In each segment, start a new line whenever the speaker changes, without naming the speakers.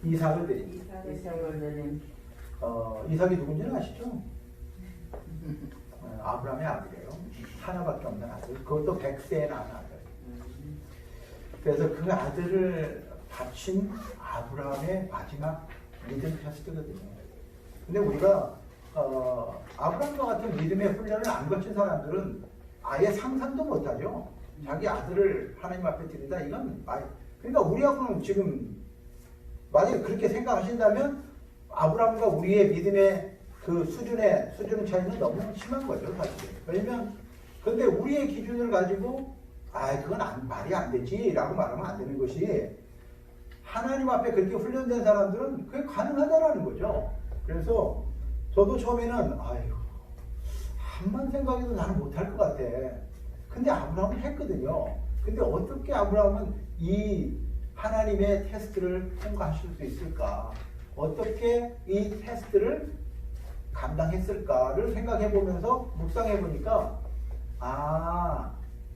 이삭을 드립니다.
이삭을 드림.
이삭이 누군지는 아시죠? 아브라함의 아들이에요. 하나밖에 없는 아들. 그것도 100세에 낳은 아들. 그래서 그 아들을 바친 아브라함의 마지막 믿음 테스트거든요. 근데 우리가 아브라함과 같은 믿음의 훈련을 안 거친 사람들은 아예 상상도 못하죠. 자기 아들을 하나님 앞에 드린다. 이건 그러니까 우리하고는 지금 만약에 그렇게 생각하신다면 아브라함과 우리의 믿음의 그 수준 차이는 너무 심한 거죠, 사실. 왜냐면 근데 우리의 기준을 가지고 그건 말이 안 되지라고 말하면 안 되는 것이, 하나님 앞에 그렇게 훈련된 사람들은 그게 가능하다라는 거죠. 그래서 저도 처음에는 한만 생각해도 나는 못할 것 같아. 근데 아브라함은 했거든요. 근데 어떻게 아브라함은 이 하나님의 테스트를 통과하실 수 있을까? 어떻게 이 테스트를 감당했을까를 생각해 보면서 묵상해 보니까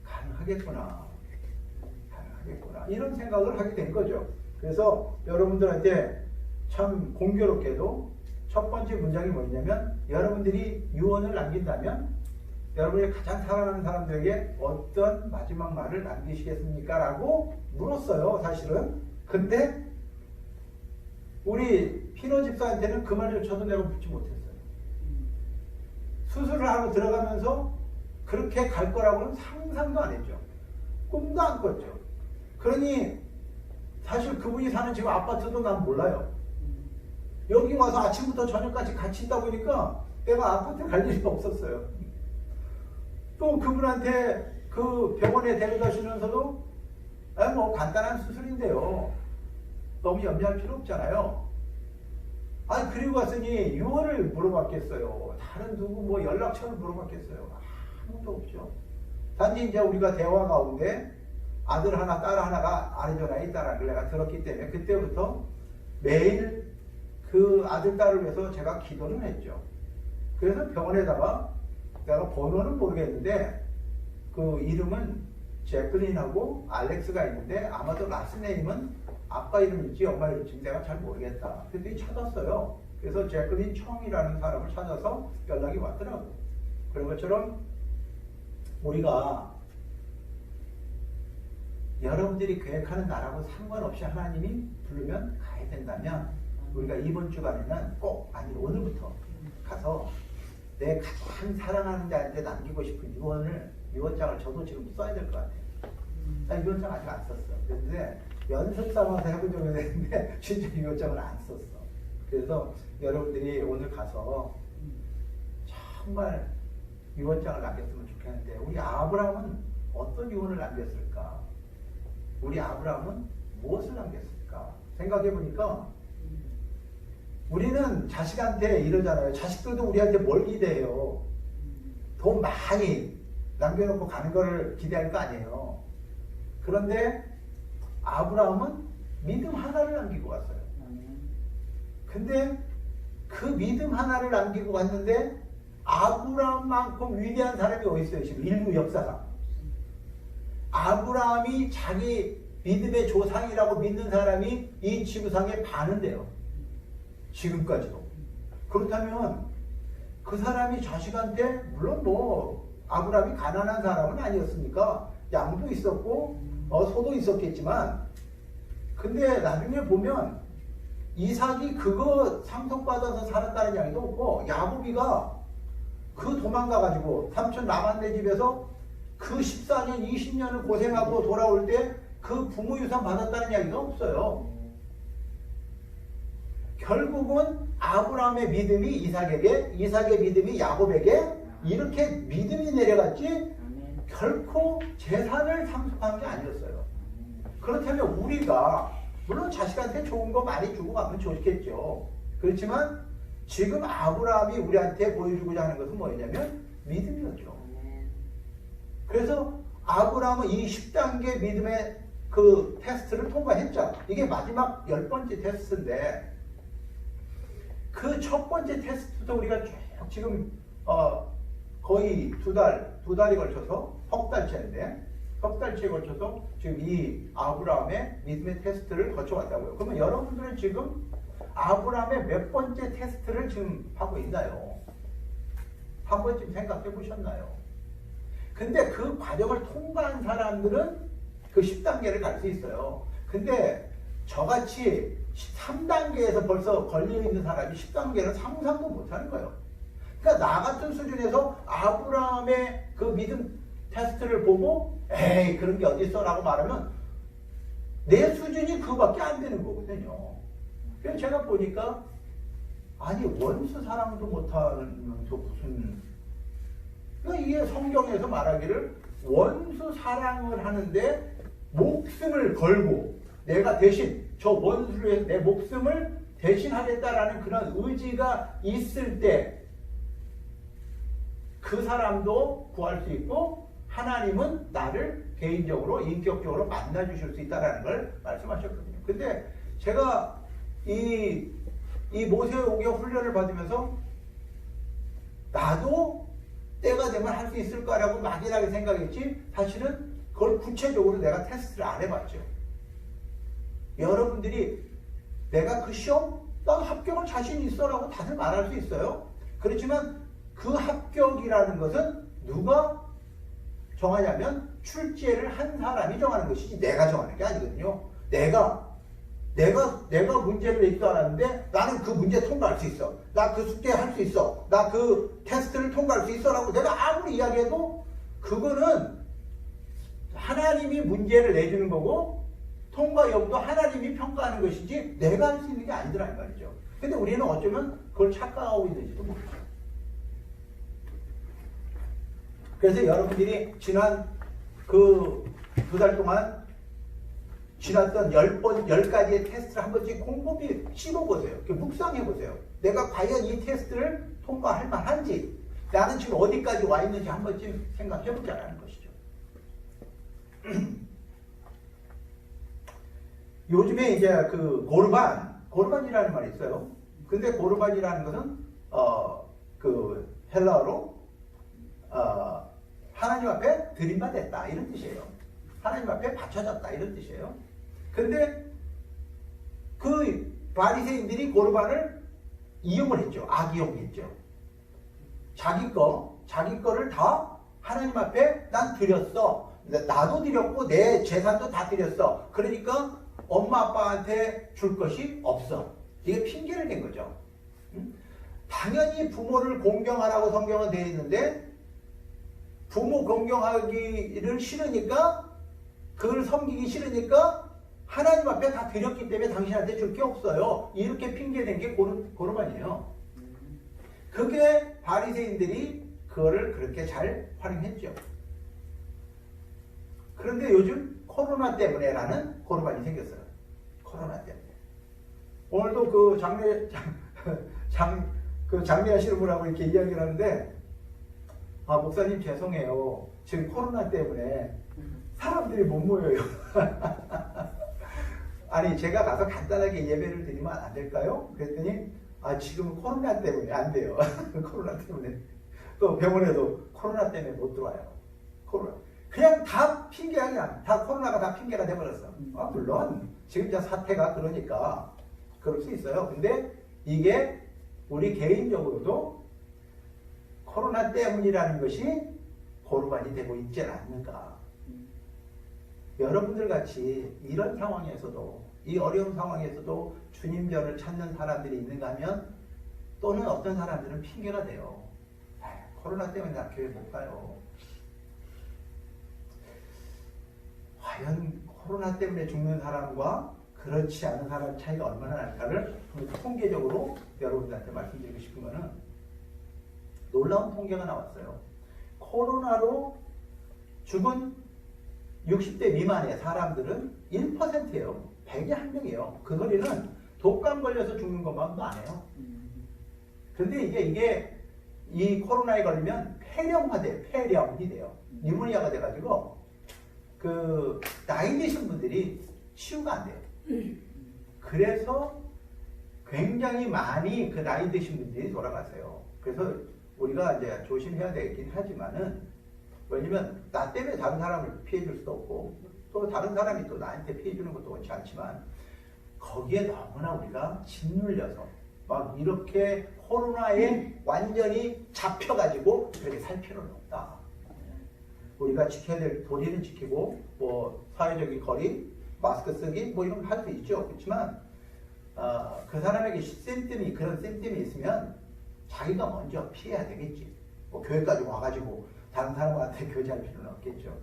가능하겠구나 이런 생각을 하게 된 거죠. 그래서 여러분들한테 참 공교롭게도 첫 번째 문장이 뭐냐면, 여러분들이 유언을 남긴다면 여러분이 가장 사랑하는 사람들에게 어떤 마지막 말을 남기시겠습니까? 라고 물었어요, 사실은. 근데 우리 피노 집사한테는 그 말조차도 내가 묻지 못했어요. 수술을 하러 들어가면서 그렇게 갈 거라고는 상상도 안 했죠. 꿈도 안 꿨죠. 그러니 사실 그분이 사는 지금 아파트도 난 몰라요. 여기 와서 아침부터 저녁까지 같이 있다 보니까 내가 아파트 갈 일이 없었어요. 또 그분한테 그 병원에 데려다 주면서도 뭐 간단한 수술인데요, 너무 염려할 필요 없잖아요. 그리고 왔으니 유언을 물어봤겠어요. 다른 누구 뭐 연락처를 물어봤겠어요. 아무도 없죠. 단지 이제 우리가 대화 가운데 아들 하나 딸 하나가 아리조나에 있다는 걸 내가 들었기 때문에 그때부터 매일 그 아들 딸을 위해서 제가 기도를 했죠. 그래서 병원에다가 내가 번호는 모르겠는데 그 이름은 제클린하고 알렉스가 있는데 아마도 라스네임은 아빠 이름인지 엄마 이름인지 내가 잘 모르겠다. 그랬더니 찾았어요. 그래서 제클린 청이라는 사람을 찾아서 연락이 왔더라고. 그런 것처럼 우리가 여러분들이 계획하는 나라고 상관없이 하나님이 부르면 가야 된다면, 우리가 이번 주간에는 꼭, 오늘부터 가서 내 가장 사랑하는 자한테 남기고 싶은 유언장을 저도 지금 써야 될 것 같아요. 나 유언장 아직 안 썼어. 그런데 연습 삼아서 해보려고 했는데 진짜 유언장을 안 썼어. 그래서 여러분들이 오늘 가서 정말 유언장을 남겼으면 좋겠는데, 우리 아브라함은 어떤 유언을 남겼을까? 우리 아브라함은 무엇을 남겼을까? 생각해 보니까 우리는 자식한테 이러잖아요. 자식들도 우리한테 뭘 기대해요? 돈 많이 남겨놓고 가는 거를 기대할 거 아니에요. 그런데 아브라함은 믿음 하나를 남기고 갔어요. 근데 그 믿음 하나를 남기고 갔는데 아브라함만큼 위대한 사람이 어디 있어요? 지금 인류 역사상. 아브라함이 자기 믿음의 조상이라고 믿는 사람이 이 지구상에 반은데요. 지금까지도. 그렇다면 그 사람이 자식한테, 물론 뭐 아브라함이 가난한 사람은 아니었으니까 양도 있었고 소도 있었겠지만, 근데 나중에 보면 이삭이 그거 상속받아서 살았다는 이야기도 없고, 야곱이가 그 도망가가지고 삼촌 라반네 집에서 그 14년 20년을 고생하고 돌아올 때 그 부모 유산 받았다는 이야기가 없어요. 결국은 아브라함의 믿음이 이삭에게, 이삭의 믿음이 야곱에게 이렇게 믿음이 내려갔지 결코 재산을 상속한 게 아니었어요. 그렇다면 우리가 물론 자식한테 좋은 거 많이 주고 가면 좋겠죠. 그렇지만 지금 아브라함이 우리한테 보여주고자 하는 것은 뭐냐면 믿음이었죠. 그래서 아브라함은 이 10단계 믿음의 그 테스트를 통과했죠. 이게 마지막 10번째 테스트인데, 그 첫 번째 테스트도 우리가 쭉 지금 거의 두 달이 걸쳐서 석 달째인데, 석 달치에 걸쳐서 지금 이 아브라함의 믿음의 테스트를 거쳐왔다고요. 그러면 여러분들은 지금 아브라함의 몇 번째 테스트를 지금 하고 있나요? 한 번쯤 생각해 보셨나요? 근데 그 과정을 통과한 사람들은 그 10단계를 갈 수 있어요. 근데 저같이 3단계에서 벌써 걸려있는 사람이 10단계는 상상도 못하는 거예요. 그러니까 나 같은 수준에서 아브라함의 그 믿음 테스트를 보고 에이 그런 게 어딨어 라고 말하면 내 수준이 그거밖에 안 되는 거거든요. 그래서 제가 보니까 아니 원수 사랑도 못하면서 무슨 그러니까 이게 성경에서 말하기를 원수 사랑을 하는데 목숨을 걸고 내가 대신 저 원수를 위해서 내 목숨을 대신하겠다라는 그런 의지가 있을 때 그 사람도 구할 수 있고 하나님은 나를 개인적으로 인격적으로 만나주실 수 있다는 걸 말씀하셨거든요. 근데 제가 이 모세의 오경 훈련을 받으면서 나도 때가 되면 할 수 있을까라고 막연하게 생각했지 사실은 그걸 구체적으로 내가 테스트를 안 해봤죠. 여러분들이 내가 그 시험 난 합격할 자신 있어 라고 다들 말할 수 있어요. 그렇지만 그 합격이라는 것은 누가 정하냐면 출제를 한 사람이 정하는 것이지 내가 정하는 게 아니거든요. 내가 문제를 낼줄 알았는데 나는 그 문제 통과할 수 있어. 나 그 숙제 할 수 있어. 나 그 테스트를 통과할 수 있어 라고 내가 아무리 이야기해도 그거는 하나님이 문제를 내주는 거고 통과 여부도 하나님이 평가하는 것이지 내가 할 수 있는 게 아니더라는 말이죠. 근데 우리는 어쩌면 그걸 착각하고 있는지도 모르죠. 그래서 여러분들이 지난 그 2달 동안 지났던 10가지의 테스트를 한 번씩 곰곰이 씹어보세요. 묵상해보세요. 내가 과연 이 테스트를 통과할 만한지 나는 지금 어디까지 와 있는지 한 번쯤 생각해보자라는 것이죠. 요즘에 이제 그 고르반이라는 말이 있어요. 근데 고르반이라는 것은 그 헬라어로 하나님 앞에 드림받았다 이런 뜻이에요. 하나님 앞에 바쳐졌다 이런 뜻이에요. 근데 그 바리새인들이 고르반을 이용을 했죠. 악이용했죠. 자기 거를 다 하나님 앞에 난 드렸어. 나도 드렸고 내 재산도 다 드렸어. 그러니까 엄마 아빠한테 줄 것이 없어. 이게 핑계를 댄 거죠. 당연히 부모를 공경하라고 성경은 되어 있는데 부모 공경하기를 싫으니까 그걸 섬기기 싫으니까 하나님 앞에 다 드렸기 때문에 당신한테 줄 게 없어요. 이렇게 핑계댄 게 고르반이에요. 그게 바리새인들이 그거를 그렇게 잘 활용했죠. 그런데 요즘 코로나 때문에라는 고르반이 생겼어요. 코로나 때문에. 오늘도 그 장례하시는 분하고 이렇게 이야기를 하는데 목사님 죄송해요. 지금 코로나 때문에 사람들이 못 모여요. 아니 제가 가서 간단하게 예배를 드리면 안 될까요? 그랬더니 지금 코로나 때문에 안 돼요. 코로나 때문에. 또 병원에도 코로나 때문에 못 들어와요. 코로나. 그냥 다 핑계가 그냥 다 코로나가 다 핑계가 돼버렸어. 물론 지금 이제 사태가 그러니까 그럴 수 있어요. 근데 이게 우리 개인적으로도 코로나 때문이라는 것이 고르반이 되고 있지 않는가. 여러분들 같이 이런 상황에서도 이 어려운 상황에서도 주님 전을 찾는 사람들이 있는가 하면 또는 어떤 사람들은 핑계가 돼요. 코로나 때문에 나 교회 못 가요. 과연 코로나 때문에 죽는 사람과 그렇지 않은 사람 차이가 얼마나 날까를 통계적으로 여러분들한테 말씀드리고 싶은 거는 놀라운 통계가 나왔어요. 코로나로 죽은 60대 미만의 사람들은 1%예요. 100에 1명이에요. 그 소리는 독감 걸려서 죽는 것만도 안 해요. 근데 이게 이 코로나에 걸리면 폐렴이 돼요. 뉴모니아가 돼가지고 그 나이 드신 분들이 치유가 안 돼요. 그래서 굉장히 많이 그 나이 드신 분들이 돌아가세요. 그래서 우리가 이제 조심해야 되긴 하지만은 왜냐면 나 때문에 다른 사람을 피해 줄 수도 없고 또 다른 사람이 또 나한테 피해 주는 것도 원치 않지만 거기에 너무나 우리가 짓눌려서 막 이렇게 코로나에 완전히 잡혀가지고 그렇게 살 필요는 없다. 우리가 지켜야 될 도리는 지키고 뭐 사회적인 거리, 마스크 쓰기 뭐 이런 거 할 수 있죠. 그렇지만 그 사람에게 심씀이 그런 심씀이 있으면 자기가 먼저 피해야 되겠지. 뭐 교회까지 와가지고 다른 사람한테 교제할 필요는 없겠죠.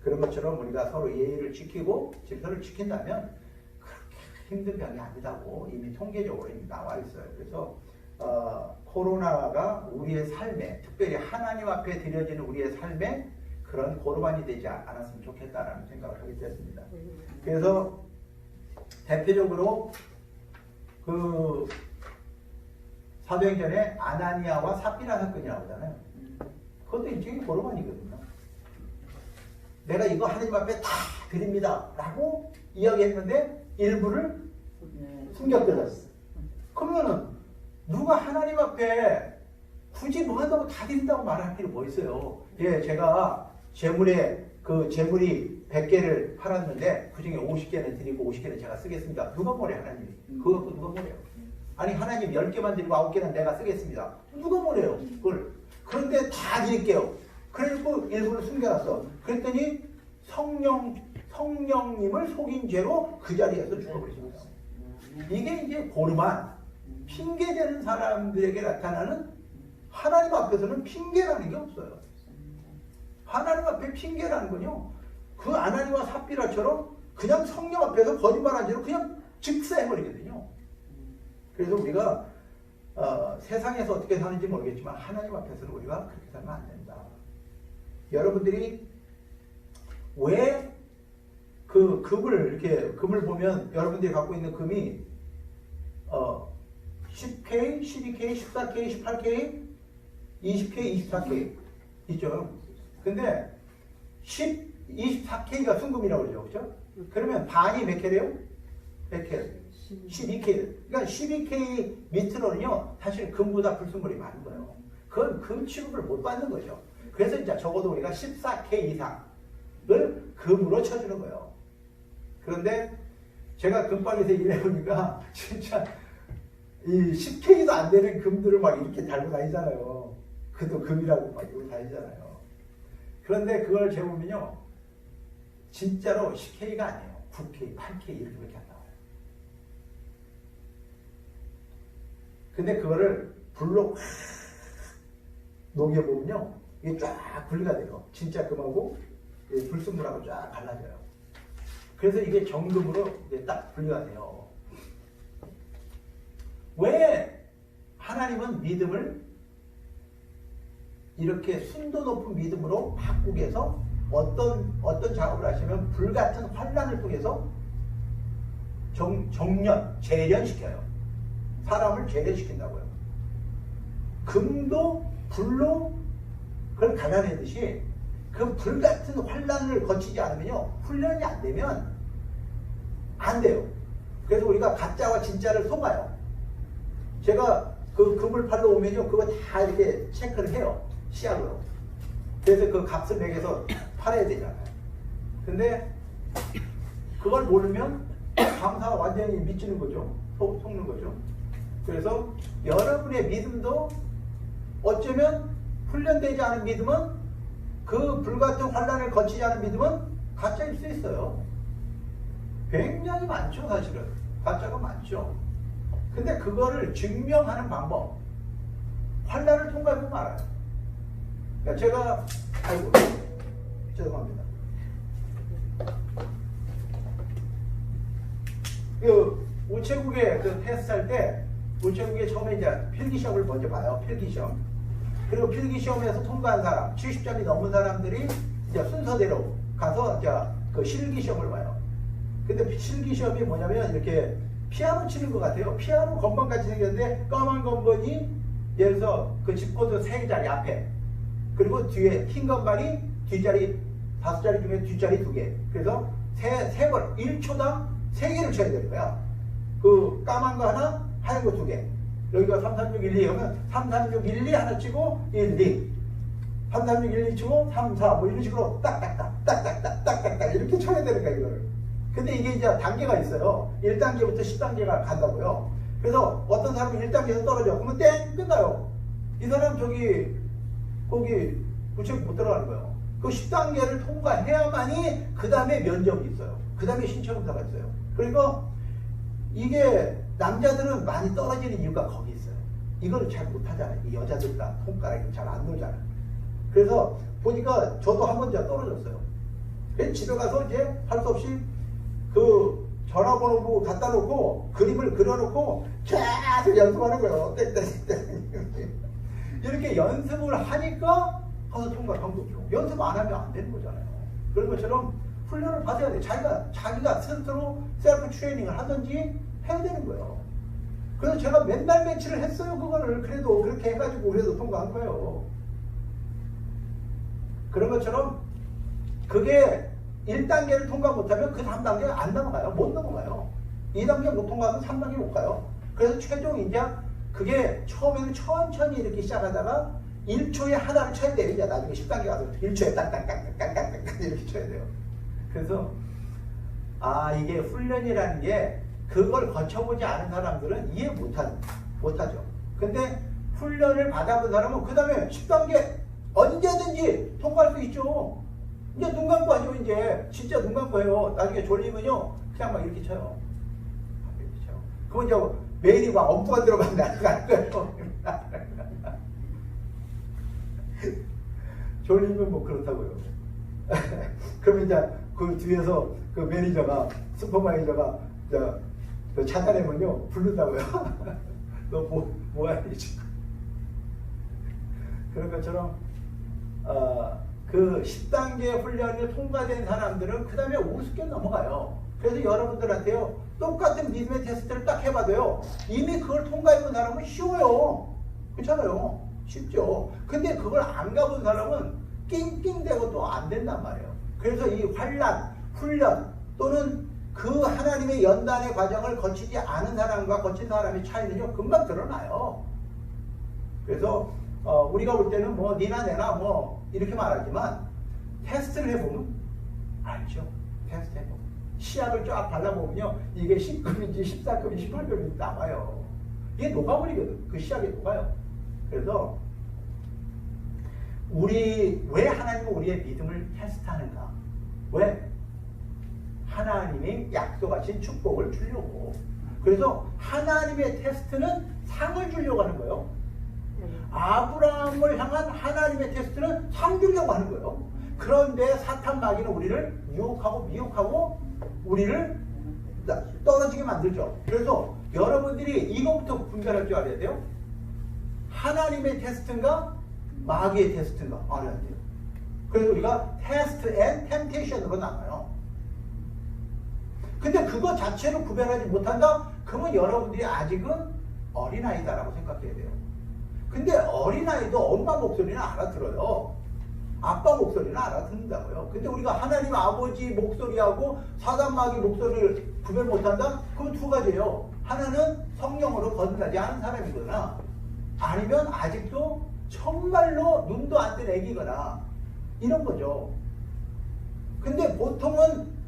그런 것처럼 우리가 서로 예의를 지키고 질서를 지킨다면 그렇게 힘든 병이 아니다고 이미 통계적으로 이미 나와 있어요. 그래서 코로나가 우리의 삶에 특별히 하나님 앞에 드려지는 우리의 삶에 그런 고르반이 되지 않았으면 좋겠다라는 생각을 하게 됐습니다. 그래서 대표적으로 그 사도행전에 아나니아와 삽비라 사건이 나오잖아요. 그것도 일종의 고르반이거든요. 내가 이거 하나님 앞에 다 드립니다 라고 이야기했는데 일부를 숨겼거든. 그러면은 누가 하나님 앞에 굳이 뭐 한다고 다 드린다고 말할 필요 뭐 있어요. 예, 제가 재물이 100개를 팔았는데 그 중에 50개는 드리고 50개는 제가 쓰겠습니다. 누가 뭐래 하나님이? 그거 누가 뭐래요? 아니 하나님 10개만 드리고 9개는 내가 쓰겠습니다. 누가 뭐래요? 그걸. 그런데 다 드릴게요. 그래서 일부를 숨겨놨어. 그랬더니 성령님을 속인 죄로 그 자리에서 죽어버리셨어요. 이게 이제 고르만 핑계대는 사람들에게 나타나는 하나님 앞에서는 핑계라는 게 없어요. 하나님 앞에 핑계라는 건요. 그 아나니와 삽비라처럼 그냥 성령 앞에서 거짓말한 죄로 그냥 즉사해버리거든요. 그래서 우리가 세상에서 어떻게 사는지 모르겠지만 하나님 앞에서는 우리가 그렇게 살면 안 된다. 여러분들이 왜 그 금을 보면 여러분들이 갖고 있는 금이 10K, 12K, 14K, 18K, 20K, 24K 있죠. 근데 24K가 순금이라고 그러죠. 그렇죠? 그러면 반이 몇 K래요? 100K. 12K. 그러니까 12K 밑으로는요, 사실 금보다 불순물이 많은 거예요. 그건 금 취급을 못 받는 거죠. 그래서 이제 적어도 우리가 14K 이상을 금으로 쳐주는 거예요. 그런데 제가 금방에서 일해보니까 진짜 이 10K도 안 되는 금들을 막 이렇게 달고 다니잖아요. 그것도 금이라고 막 이러고 다니잖아요. 그런데 그걸 재보면요, 진짜로 10K가 아니에요. 9K, 8K 이렇게 안 나와요. 근데 그거를 불로 녹여보면요, 이게 쫙 분리가 돼요. 진짜 금하고 불순물하고 쫙 갈라져요. 그래서 이게 정금으로 딱 분리가 돼요. 왜 하나님은 믿음을 이렇게 순도 높은 믿음으로 바꾸게 해서 어떤 작업을 하시면 불같은 환난을 통해서 재련시켜요. 사람을 재련시킨다고요. 금도 불로 그걸 갈라내듯이 그 불같은 환난을 거치지 않으면요, 훈련이 안 되면 안 돼요. 그래서 우리가 가짜와 진짜를 속아요. 제가 그 금을 팔러 오면요, 그거 다 이렇게 체크를 해요. 시약으로. 그래서 그 값을 매겨서 팔아야 되잖아요. 근데 그걸 모르면 강사가 완전히 미치는 거죠. 속는 거죠. 그래서 여러분의 믿음도 어쩌면 훈련되지 않은 믿음은, 그 불같은 환난을 거치지 않은 믿음은 가짜일 수 있어요. 굉장히 많죠, 사실은. 가짜가 많죠. 근데 그거를 증명하는 방법, 환난을 통과해보면 알아요. 그러니까 제가, 아이고, 죄송합니다. 그 우체국에 그 테스트 할 때, 우체국에 처음에 이제 필기시험을 먼저 봐요. 필기시험. 그리고 필기시험에서 통과한 사람, 70점이 넘은 사람들이 이제 순서대로 가서 이제 그 실기시험을 봐요. 근데 실기시험이 뭐냐면 이렇게 피아노 치는 것 같아요. 피아노 건반같이 생겼는데 까만 건반이 예를 들어서 그 집코드 3자리 앞에, 그리고 뒤에 흰 건반이 뒷자리 5자리 중에 뒷자리 2개. 그래서 세 번 1초당 3개를 쳐야 되는 거야. 그 까만 거 하나, 하얀 거 2개. 여기가 3, 3, 6, 1, 2 하면 3, 3, 6, 1, 2 하나 치고 1, 2. 3, 3, 6, 1, 2 치고 3, 4 뭐 이런 식으로 딱딱딱 딱딱딱 딱딱딱 이렇게 쳐야 되는 거야 이거를. 근데 이게 이제 단계가 있어요. 1단계부터 10단계가 간다고요. 그래서 어떤 사람은 1단계에서 떨어져. 그러면 땡 끝나요. 이 사람 거기 우체국 못 들어가는 거예요. 그 10단계를 통과해야만이 그 다음에 면접이 있어요. 그 다음에 신청검사가 있어요. 그러니까 이게 남자들은 많이 떨어지는 이유가 거기 있어요. 이걸 잘 못하잖아요. 이 여자들과 손가락이 잘 안 놀잖아요. 그래서 보니까 저도 한 번 떨어졌어요. 그래서 집에 가서 이제 할 수 없이 그 전화번호 갖다 놓고 그림을 그려놓고 계속 연습하는 거예요. 땡땡땡. 이렇게 연습을 하니까 가서 통과한 거죠. 연습 안 하면 안 되는 거잖아요. 그런 것처럼 훈련을 받아야 돼. 자기가 스스로 셀프 트레이닝을 하든지 해야 되는 거예요. 그래서 제가 맨날 매치를 했어요. 그거를 그래도 그렇게 해가지고 그래도 통과한 거예요. 그런 것처럼 그게 1단계를 통과 못하면 그 3단계 안 넘어가요. 못 넘어가요. 2단계 못 통과하면 3단계 못 가요. 그래서 최종 이제 그게 처음에는 천천히 이렇게 시작하다가 1초에 하나를 쳐야 돼요. 이제 나중에 10단계 가서 1초에 땅땅땅땅땅땅땅 이렇게 쳐야 돼요. 그래서 이게 훈련이라는 게 그걸 거쳐보지 않은 사람들은 이해 못하죠. 근데 훈련을 받아본 사람은 그 다음에 10단계 언제든지 통과할 수 있죠. 이제 눈 감고 하죠. 이제 진짜 눈 감고 해요. 나중에 졸리면요 그냥 막 이렇게 쳐요. 이렇게 쳐요. 그건 이제 매일이 막 엉뚱한 데로 막 날아가는 거예요. 졸리면 뭐 그렇다고요. 그러면 이제 그 뒤에서 그 매니저가 슈퍼마이저가 찾아내면요 부른다고요. 너 뭐 하니 지금. 그런 것처럼 그 10단계 훈련을 통과된 사람들은 그 다음에 우습게 넘어가요. 그래서 여러분들한테요 똑같은 믿음의 테스트를 딱 해봐도요 이미 그걸 통과해본 사람은 쉬워요. 그렇잖아요. 쉽죠. 근데 그걸 안 가본 사람은 낑낑대고 또 안 된단 말이에요. 그래서 이 훈련 또는 그 하나님의 연단의 과정을 거치지 않은 사람과 거친 사람의 차이는요 금방 드러나요. 그래서 우리가 볼 때는 뭐 니나 내나 뭐 이렇게 말하지만 테스트를 해보면 알죠. 테스트 해보면 시약을 쫙 발라보면요 이게 10급인지 14급인지 18급인지 나와요. 이게 녹아버리거든. 그 시약에 녹아요. 그래서 왜 하나님은 우리의 믿음을 테스트하는가? 왜? 하나님이 약속하신 축복을 주려고. 그래서 하나님의 테스트는 상을 주려고 하는 거예요. 아브라함을 향한 하나님의 테스트는 상 주려고 하는 거예요. 그런데 사탄 마귀는 우리를 유혹하고 미혹하고 우리를 떨어지게 만들죠. 그래서 여러분들이 이것부터 분별할 줄 알아야 돼요. 하나님의 테스트인가 마귀의 테스트인가 알아야 돼요. 그래서 우리가 테스트 앤 템테이션으로 나눠요. 근데 그거 자체를 구별하지 못한다? 그러면 여러분들이 아직은 어린아이다라고 생각해야 돼요. 근데 어린아이도 엄마 목소리는 알아들어요. 아빠 목소리는 알아듣는다고요. 근데 우리가 하나님 아버지 목소리하고 사단마귀 목소리를 구별 못한다? 그럼 두 가지예요. 하나는 성령으로 거듭나지 않은 사람이거나 아니면 아직도 정말로 눈도 안 뜬 애기거나 이런 거죠. 근데 보통은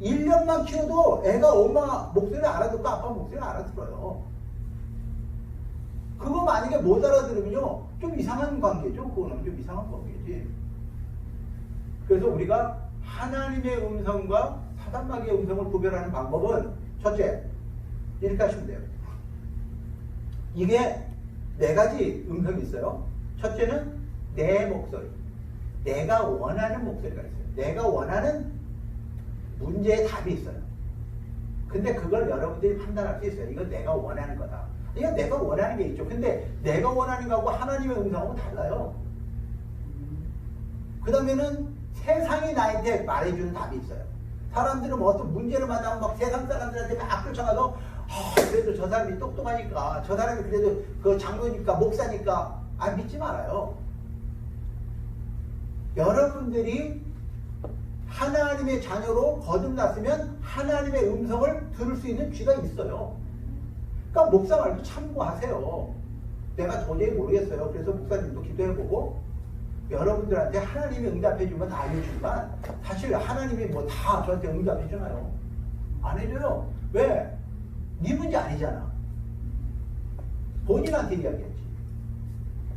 1년만 키워도 애가 엄마 목소리를 알아듣고 아빠 목소리를 알아들어요. 그거 만약에 못 알아들으면요 좀 이상한 관계죠. 그거는 좀 이상한 관계지. 그래서 우리가 하나님의 음성과 사단마귀의 음성을 구별하는 방법은 첫째 이렇게 하시면 돼요. 이게 네 가지 음성이 있어요. 첫째는 내 목소리, 내가 원하는 목소리가 있어요. 내가 원하는 문제의 답이 있어요. 근데 그걸 여러분들이 판단할 수 있어요. 이건 내가 원하는 거다. 이건 내가 원하는 게 있죠. 근데 내가 원하는 거하고 하나님의 음성하고 달라요. 그 다음에는 세상이 나한테 말해주는 답이 있어요. 사람들은 뭐 어떤 문제를 만나면 막 세상 사람들한테 막 쫓아가서 그래도 저 사람이 똑똑하니까 저 사람이 그래도 그 장로니까 목사니까 안 믿지 말아요. 여러분들이 하나님의 자녀로 거듭났으면 하나님의 음성을 들을 수 있는 귀가 있어요. 그러니까 목사 말도 참고하세요. 내가 도저히 모르겠어요. 그래서 목사님도 기도해보고 여러분들한테 하나님이 응답해주면 다 알려주지만 사실 하나님이 뭐 다 저한테 응답해주나요? 안 해줘요. 왜? 네 문제 아니잖아. 본인한테 이야기했지.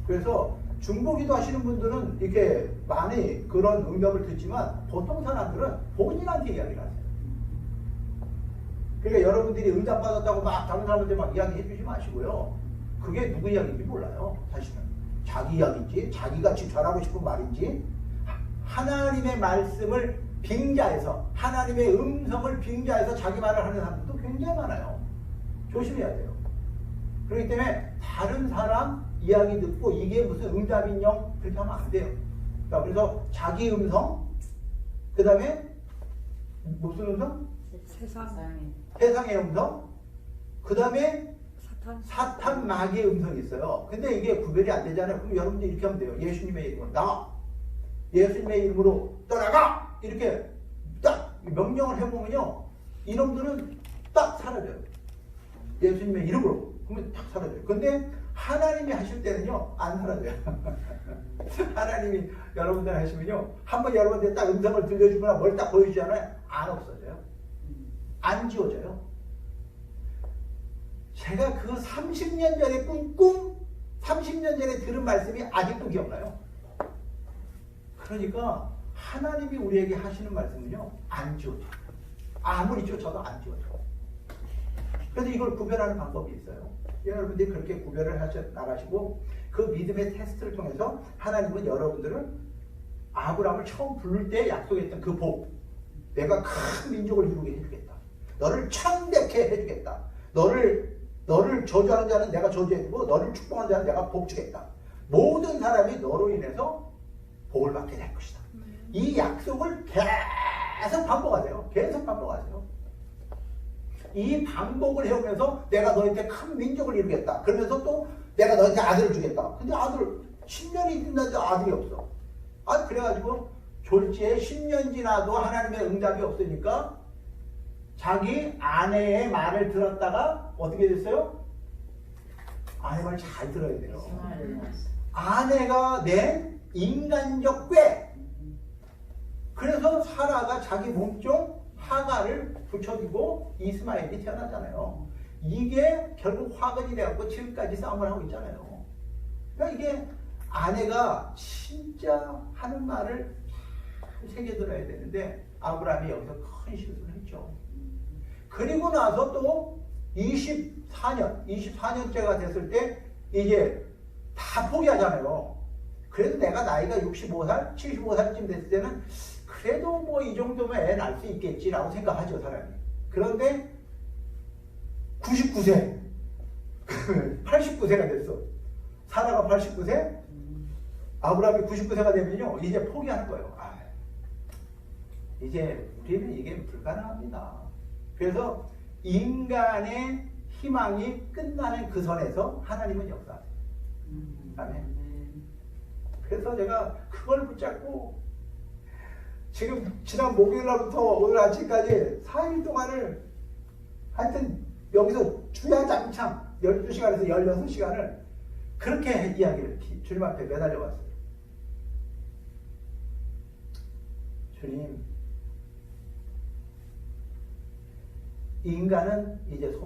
그래서 중보기도 하시는 분들은 이렇게 많이 그런 응답을 듣지만 보통 사람들은 본인한테 이야기를 하세요. 그러니까 여러분들이 응답받았다고 막 다른 사람한테 막 이야기해 주지 마시고요. 그게 누구 이야기인지 몰라요. 사실은. 자기 이야기인지 자기같이 전하고 싶은 말인지 하나님의 말씀을 빙자해서 하나님의 음성을 빙자해서 자기 말을 하는 사람들도 굉장히 많아요. 조심해야 돼요. 그렇기 때문에 다른 사람 이야기 듣고 이게 무슨 응답인형 그렇게 하면 안 돼요. 그래서 자기 음성 그 다음에 무슨 음성? 세상의 음성 그 다음에 사탄 마귀의 음성이 있어요. 근데 이게 구별이 안 되잖아요. 그럼 여러분들 이렇게 하면 돼요. 예수님의 이름으로 나와. 예수님의 이름으로 떠나가. 이렇게 딱 명령을 해보면요. 이놈들은 딱 사라져요. 예수님의 이름으로. 그러면 딱 사라져요. 근데 하나님이 하실 때는요. 안 사라져요. 하나님이 여러분들 하시면요. 한번 여러분들 딱 음성을 들려주거나 뭘 딱 보여주잖아요. 안 없어져요. 안 지워져요. 제가 그 30년 전에 꾼 꿈, 30년 전에 들은 말씀이 아직도 기억나요. 그러니까 하나님이 우리에게 하시는 말씀은요. 안 지워져요. 아무리 쫓아도 안 지워져요. 그래서 이걸 구별하는 방법이 있어요. 여러분들이 그렇게 구별을 나가시고 그 믿음의 테스트를 통해서 하나님은 여러분들을 아브라함을 처음 부를 때 약속했던 그 복, 내가 큰 민족을 이루게 해주겠다. 너를 창대케 해주겠다. 너를 저주하는 자는 내가 저주해주고 너를 축복하는 자는 내가 복 주겠다. 모든 사람이 너로 인해서 복을 받게 될 것이다. 이 약속을 계속 반복하세요. 계속 반복하세요. 이 반복을 해오면서 내가 너한테 큰 민족을 이루겠다. 그러면서 또 내가 너한테 아들을 주겠다. 근데 아들 10년이 지났는데 아들이 없어. 그래가지고 졸지에 10년 지나도 하나님의 응답이 없으니까 자기 아내의 말을 들었다가 어떻게 됐어요? 아내 말 잘 들어야 돼요. 아내가 낸 인간적 꾀. 그래서 사라가 자기 몸종 하가를 붙여주고 이스마엘이 태어나잖아요. 이게 결국 화근이 돼갖고 지금까지 싸움을 하고 있잖아요. 그러니까 이게 아내가 진짜 하는 말을 잘 새겨들어야 되는데 아브라함이 여기서 큰 실수를 했죠. 그리고 나서 또 24년째가 됐을 때 이제 다 포기하잖아요. 그래도 내가 나이가 65살, 75살쯤 됐을 때는 그래도 뭐 이 정도면 애 낳을 수 있겠지라고 생각하죠, 사람이. 그런데 99세, 89세가 됐어. 사라가 89세, 아브라함이 99세가 되면요, 이제 포기하는 거예요. 이제 우리는 이게 불가능합니다. 그래서 인간의 희망이 끝나는 그 선에서 하나님은 역사하세요. 아멘. 그래서 제가 그걸 붙잡고 지금 지난 목요일날부터 오늘 아침까지 4일 동안을 하여튼 여기서 주야장창 12시간에서 16시간을 그렇게 이야기를 주님 앞에 매달려 왔어요. 주님, 인간은 이제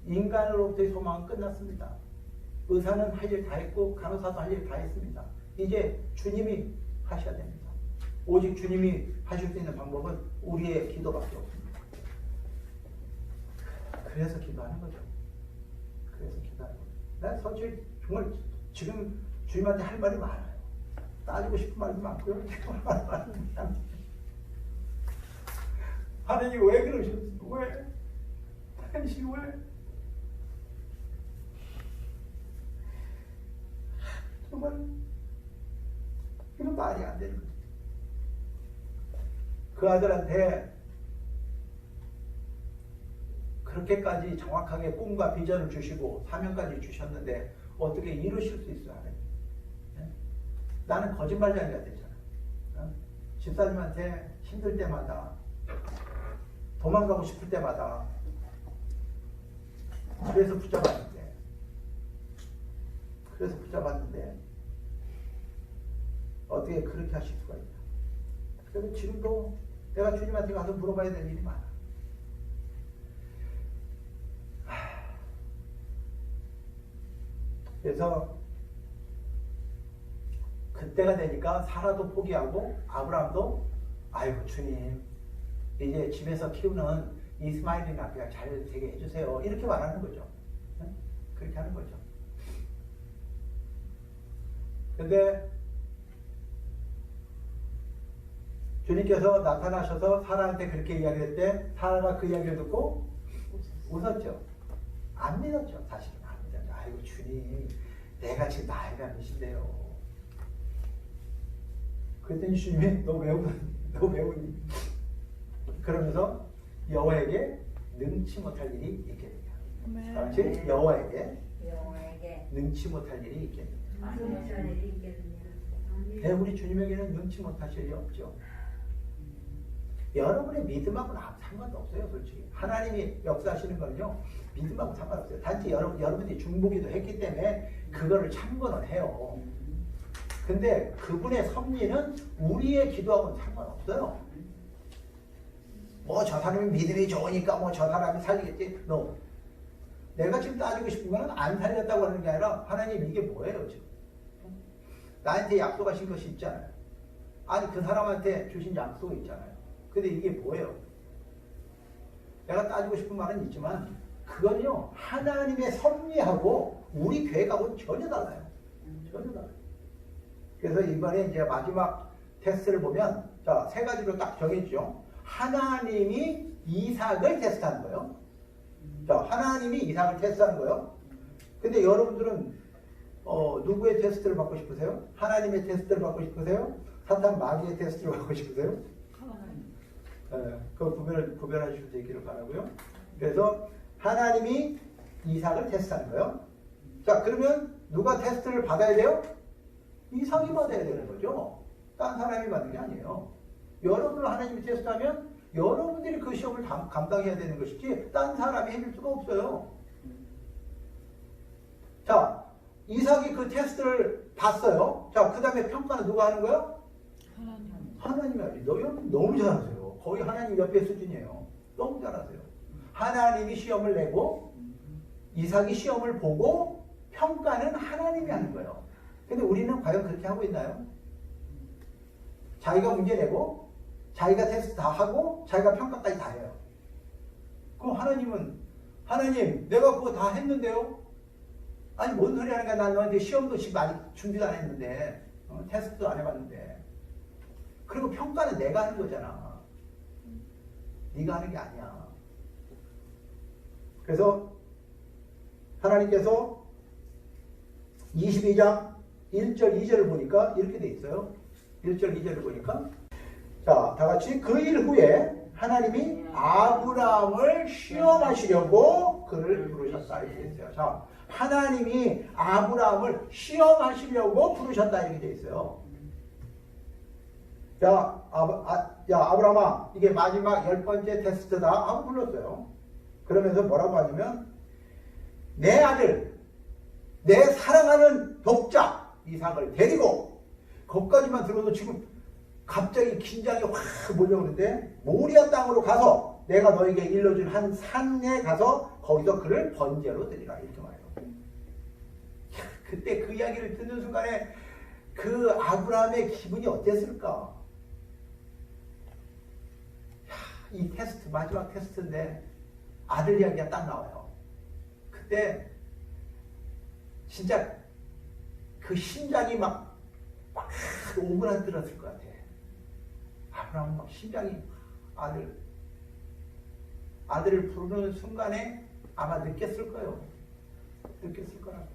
인간으로부터의 소망은 끝났습니다. 의사는 할 일 다 했고 간호사도 할 일 다 했습니다. 이제 주님이 하셔야 됩니다. 오직 주님이 하실 수 있는 방법은 우리의 기도밖에 없습니다. 그래서 기도하는 거죠. 그래서 기도하는 거죠. 난 솔직히 정말 지금 주님한테 할 말이 많아요. 따지고 싶은 말도 많고요. 하나님 왜 그러셨어? 왜? 당신 왜? 정말 이건 말이 안 되는 거죠. 그 아들한테 그렇게까지 정확하게 꿈과 비전을 주시고 사명까지 주셨는데 어떻게 이루실 수 있어요? 하나님? 나는 거짓말쟁이가 되잖아. 집사님한테 힘들 때마다 도망가고 싶을 때마다 그래서 붙잡았는데 어떻게 그렇게 하실 수가 있냐. 그래서 지금도 내가 주님한테 가서 물어봐야 될 일이 많아. 그래서 그때가 되니까 사라도 포기하고 아브라함도 아이고 주님 이제 집에서 키우는 이스마일이나 그냥 잘 되게 해주세요. 이렇게 말하는 거죠. 그렇게 하는 거죠. 근데 주님께서 나타나셔서 사라한테 그렇게 이야기할 때 사라가 그 이야기를 듣고 웃었죠. 안 믿었죠. 사실은 안 믿었죠. 아이고 주님 내가 지금 나이가 몇인데요. 그랬더니 주님이 너 왜 웃니? 그러면서 여호와에게 능치 못할 일이 있겠느냐. 그렇지? 여호와에게 능치 못할 일이 있겠느냐. 네, 우리 주님에게는 능치 못하실 일이 없죠. 여러분의 믿음하고는 아무 상관도 없어요, 솔직히. 하나님이 역사하시는 거는요, 믿음하고 상관없어요. 단지 여러분들이 중보기도 했기 때문에 그거를 참고는 해요. 근데 그분의 섭리는 우리의 기도하고는 상관없어요. 뭐 저 사람이 믿음이 좋으니까 뭐 저 사람이 살리겠지. No. 내가 지금 따지고 싶은 거는 안 살렸다고 하는 게 아니라 하나님 이게 뭐예요 지금. 나한테 약속하신 것이 있잖아요. 아니 그 사람한테 주신 약속이 있잖아요. 근데 이게 뭐예요? 내가 따지고 싶은 말은 있지만 그건요 하나님의 섭리하고 우리 계획하고는 전혀 달라요. 전혀 달라요. 그래서 이번에 이제 마지막 테스트를 보면 자, 세 가지로 딱 정해주죠. 하나님이 이삭을 테스트하는 거예요. 자, 하나님이 이삭을 테스트하는 거예요. 근데 여러분들은 누구의 테스트를 받고 싶으세요? 하나님의 테스트를 받고 싶으세요? 사탄 마귀의 테스트를 받고 싶으세요? 그 구별하실 수 있기를 바라고요. 그래서 하나님이 이삭을 테스트하는 거예요. 자, 그러면 누가 테스트를 받아야 돼요? 이삭이 받아야 되는 거죠. 딴 사람이 받는 게 아니에요. 여러분을 하나님이 테스트하면 여러분들이 그 시험을 감당해야 되는 것이지 딴 사람이 해줄 수가 없어요. 자, 이삭이 그 테스트를 봤어요. 자, 그 다음에 평가는 누가 하는 거예요? 하나님이 하지. 너무 잘하세요. 거의 하나님 옆에 수준이에요. 너무 잘하세요. 하나님이 시험을 내고 이삭이 시험을 보고 평가는 하나님이 하는 거예요. 근데 우리는 과연 그렇게 하고 있나요? 자기가 문제 내고 자기가 테스트 다 하고 자기가 평가까지 다 해요. 그럼 하나님 내가 그거 다 했는데요? 아니 뭔 소리 하는 거야. 난 너한테 시험도 아직 준비도 안 했는데 테스트도 안 해봤는데 그리고 평가는 내가 하는 거잖아. 네가 하는 게 아니야. 그래서 하나님께서 22장 1절 2절을 보니까 이렇게 돼 있어요. 1절 2절을 보니까 자, 다 같이 그 일 후에 하나님이 아브라함을 시험하시려고 그를 부르셨다 이렇게 돼 있어요. 자, 하나님이 아브라함을 시험하시려고 부르셨다 이렇게 돼 있어요. 자, 아브라함아 이게 마지막 10번째 테스트다 하고 불렀어요. 그러면서 뭐라고 하냐면 내 아들 내 사랑하는 독자 이삭을 데리고 거기까지만 들어도 지금 갑자기 긴장이 확 몰려오는데 모리아 땅으로 가서 내가 너에게 일러준 한 산에 가서 거기서 그를 번제로 드리라 이렇게 말해요. 그때 그 이야기를 듣는 순간에 그 아브라함의 기분이 어땠을까? 이 테스트 마지막 테스트인데 아들 이야기가 딱 나와요. 그때 진짜 그 심장이 막 오그라들었을 것 같아. 아브라함은 막 심장이 아들을 부르는 순간에 아마 느꼈을 거예요. 느꼈을 거라고.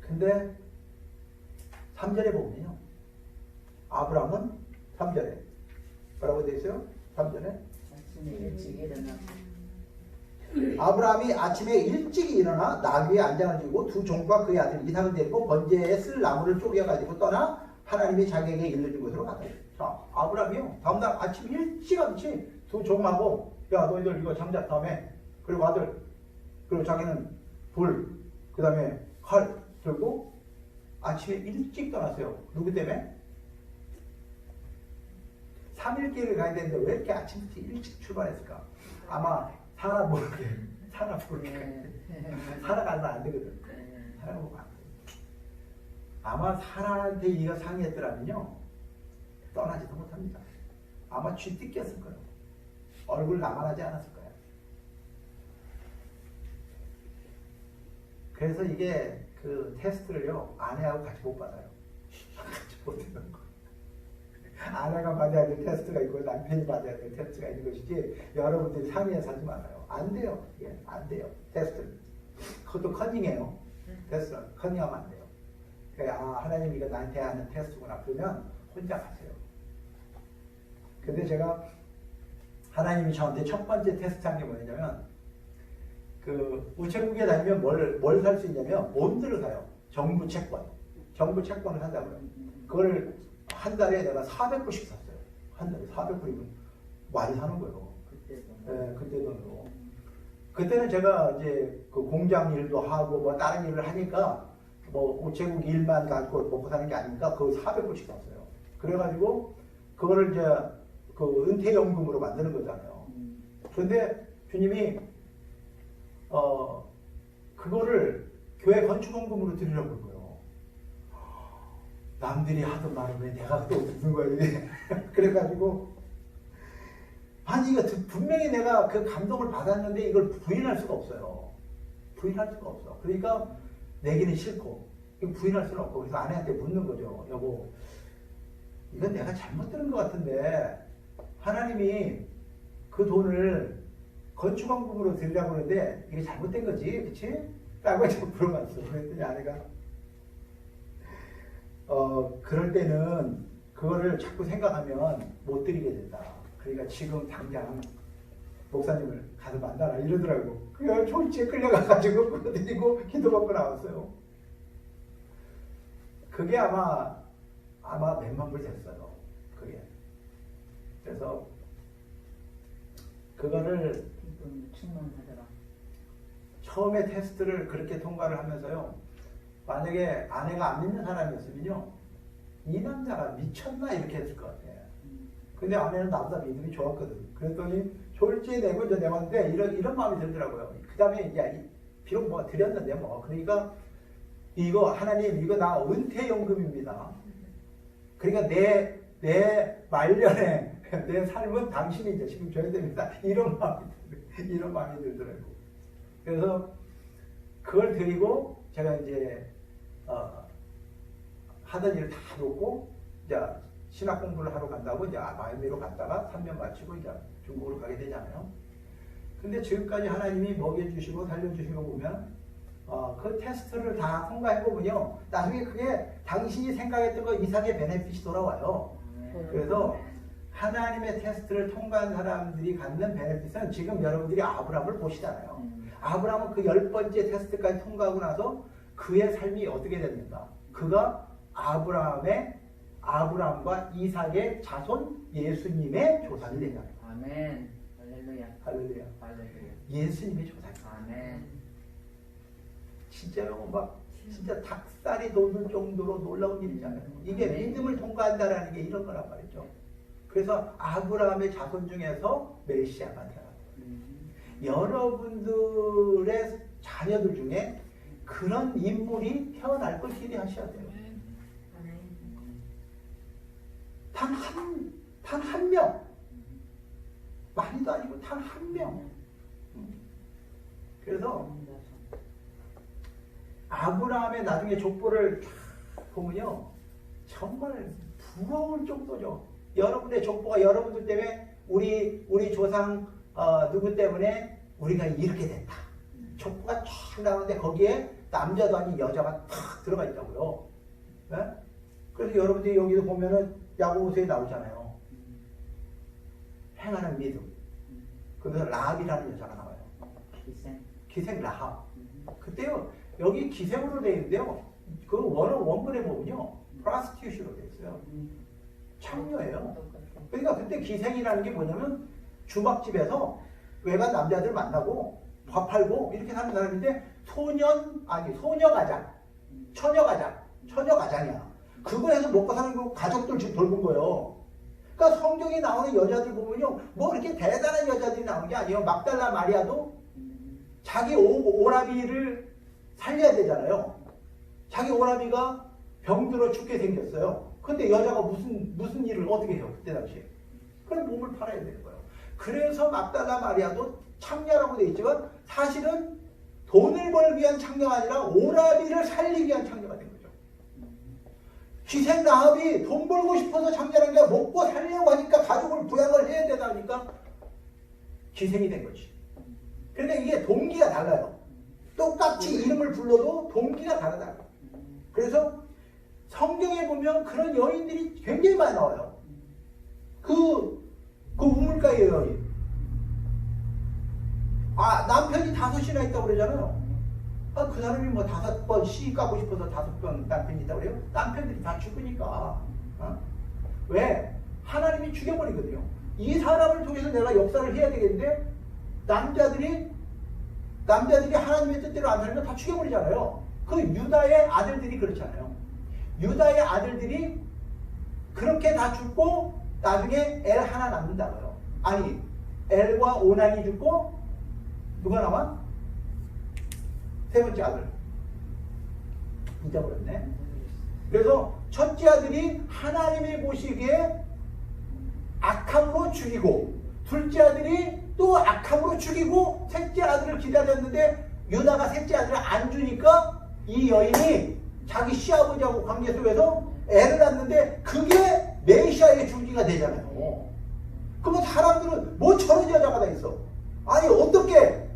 근데 3절에 보면요. 아브라함은 3절에 뭐라고 되어 있어요? 3절에 아브라함이 아침에 일찍 일어나 나귀에 안장을 지고 두 종과 그의 아들 이삭을 데리고 번제에 쓸 나무를 쪼개가지고 떠나 하나님이 자기에게 일러준 곳으로 갔다. 자, 아브라함이요. 다음날 아침 일찌감치 두 종하고 야 너희들 이거 장작 다음에 그리고 아들 그리고 자기는 불, 그 다음에 활 들고 아침에 일찍 떠났어요. 누구 때문에? 3일길을 가야 되는데 왜 이렇게 아침부터 일찍 출발했을까? 아마 사나 모르게 살아가면 안 되거든. 살아가면 안 돼. 아마 사나한테 이가 상했더라면요 떠나지도 못합니다. 아마 쥐 뜯겼을 거예요. 얼굴 나만하지 않았을 거예요. 그래서 이게 그 테스트를요 아내하고 같이 못 받아요. 같이 못 되는 거. 아내가 받아야 될 테스트가 있고 남편이 받아야 될 테스트가 있는 것이지 여러분들이 상의해서 하지 말아요. 안 돼요. 예, 안 돼요. 테스트는. 그것도 커닝이에요. 테스트는 커닝하면 안 돼요. 그러니까 아, 하나님 이거 나한테 하는 테스트구나. 그러면 혼자 가세요. 근데 제가 하나님이 저한테 첫 번째 테스트 한 게 뭐냐면 그 우체국에 다니면 뭘 살 수 있냐면 몬드를 사요. 정부 채권. 정부 채권을 산다고요. 그걸 한 달에 내가 400불씩 샀어요. 한 달에 400불이면 많이 사는 거예요. 네, 그때 돈으로. 그때는 제가 이제 그 공장 일도 하고 뭐 다른 일을 하니까 뭐 우체국 일만 갖고 먹고 사는 게 아니니까 그걸 400불씩 샀어요. 그래가지고 그거를 이제 그 은퇴연금으로 만드는 거잖아요. 그런데 주님이 그거를 교회 건축원금으로 드리려고 그런 거예요. 남들이 하던 말은 왜 내가 또 듣는 거야 이게. 그래가지고 아니 이거 분명히 내가 그 감동을 받았는데 이걸 부인할 수가 없어요. 부인할 수가 없어. 그러니까 내기는 싫고 이거 부인할 수는 없고 그래서 아내한테 묻는 거죠. 여보 이건 내가 잘못 들은 것 같은데 하나님이 그 돈을 건축원금으로 드리려고 하는데 이게 잘못된 거지 그치? 라고 제가 물어봤어. 그랬더니 아내가 그럴 때는 그거를 자꾸 생각하면 못 드리게 된다. 그러니까 지금 당장 목사님을 가서 만나라 이러더라고. 그래서 졸지에 끌려가가지고 그거 드리고 기도받고 나왔어요. 그게 아마 몇만 불 됐어요. 그게. 그래서 그거를 처음에 테스트를 그렇게 통과를 하면서요. 만약에 아내가 안 믿는 사람이었으면요. 이 남자가 미쳤나 이렇게 했을 것 같아. 근데 아내는 나보다 믿음이 좋았거든. 그랬더니 졸지에 내고 이제 내봤는데 이런 마음이 들더라고요. 그 다음에 이제 비록 뭐 드렸는데 뭐 그러니까 이거 하나님 이거 나 은퇴연금입니다. 그러니까 내 말년에 내 삶은 당신이 이제 지금 줘야 됩니다. 이런 마음이 들더라고. 그래서 그걸 드리고 제가 이제 하던 일을 다 놓고 이제 신학 공부를 하러 간다고 이제 마이애미로 갔다가 3년 마치고 이제 중국으로 가게 되잖아요. 근데 지금까지 하나님이 먹여주시고 살려주신 거 보면 그 테스트를 다 통과해보면요. 나중에 그게 당신이 생각했던 거 이상의 베네핏이 돌아와요. 그래서 하나님의 테스트를 통과한 사람들이 갖는 베네핏은 지금 여러분들이 아브라함을 보시잖아요. 아브라함은 그 10번째 테스트까지 통과하고 나서 그의 삶이 어떻게 됐는가? 그가 아브라함과 이삭의 자손 예수님의 조상이 되잖아요.
아멘. 할렐루야.
할렐루야.
할렐루야.
예수님의 조상이.
아멘.
진짜요? 막 진짜 닭살이 돋을 정도로 놀라운 일이잖아요. 이게 믿음을 통과한다라는 게 이런 거란 말이죠. 그래서 아브라함의 자손 중에서 메시아가 태어났어요. 여러분들의 자녀들 중에 그런 인물이 태어날 걸 기대하셔야 돼요. 단 한 명. 많이도 아니고 단 한 명. 그래서 아브라함의 나중에 족보를 쫙 보면요. 정말 부러울 정도죠. 여러분의 족보가 여러분들 때문에 우리 조상 누구 때문에 우리가 이렇게 됐다. 족보가 쫙 나오는데 거기에 남자도 아닌 여자가 탁 들어가 있다고요. 네? 그래서 여러분들이 여기도 보면은 야고보서에 나오잖아요. 행하는 믿음. 그래서 라합이라는 여자가 나와요. 기생 라합. 그때요. 여기 기생으로 되어 있는데요. 그 원문에 보면요. 프라스티튜션으로 되어 있어요. 창녀예요. 그러니까 그때 기생이라는 게 뭐냐면 주막집에서 외간 남자들 만나고 밥 팔고 이렇게 사는 사람인데 처녀가장이야. 그거 해서 먹고 사는 거 가족들 지금 돌본 거예요. 그러니까 성경에 나오는 여자들 보면요, 뭐 이렇게 대단한 여자들이 나오는 게 아니에요. 막달라 마리아도 자기 오라비를 살려야 되잖아요. 자기 오라비가 병들어 죽게 생겼어요. 근데 여자가 무슨 일을 어떻게 해요? 그때 당시에. 그럼 몸을 팔아야 되는 거예요. 그래서 막달라 마리아도 창녀라고 되어 있지만 사실은 돈을 벌기 위한 창녀가 아니라 오라비를 살리기 위한 창녀가 된 거죠. 기생 라합이 돈 벌고 싶어서 창녀라는 게 먹고 살려고 하니까 가족을 부양을 해야 되다 보니까 기생이 된 거지. 그러니까 이게 동기가 달라요. 똑같이 이름을 불러도 동기가 다르다. 그래서 성경에 보면 그런 여인들이 굉장히 많이 나와요. 그 우물가의 여인. 남편이 5이나 있다고 그러잖아요. 그 사람이 뭐 5번 시집 가고 싶어서 5번 남편이 있다고 그래요? 남편들이 다 죽으니까. 왜? 하나님이 죽여버리거든요. 이 사람을 통해서 내가 역사를 해야 되겠는데, 남자들이 하나님의 뜻대로 안 살면 다 죽여버리잖아요. 그 유다의 아들들이 그렇잖아요. 유다의 아들들이 그렇게 다 죽고 나중에 엘 하나 남는다고요. 아니, 엘과 오난이 죽고 누가 남아? 세 번째 아들. 잊어버렸네. 그래서 첫째 아들이 하나님이 보시기에 악함으로 죽이고, 둘째 아들이 또 악함으로 죽이고, 셋째 아들을 기다렸는데 유다가 셋째 아들을 안 주니까 이 여인이 자기 시아버지하고 관계 속에서 애를 낳는데 그게 메시아의 줄기가 되잖아요. 그러면 사람들은 뭐 저런 여자가 다 있어. 아니 어떻게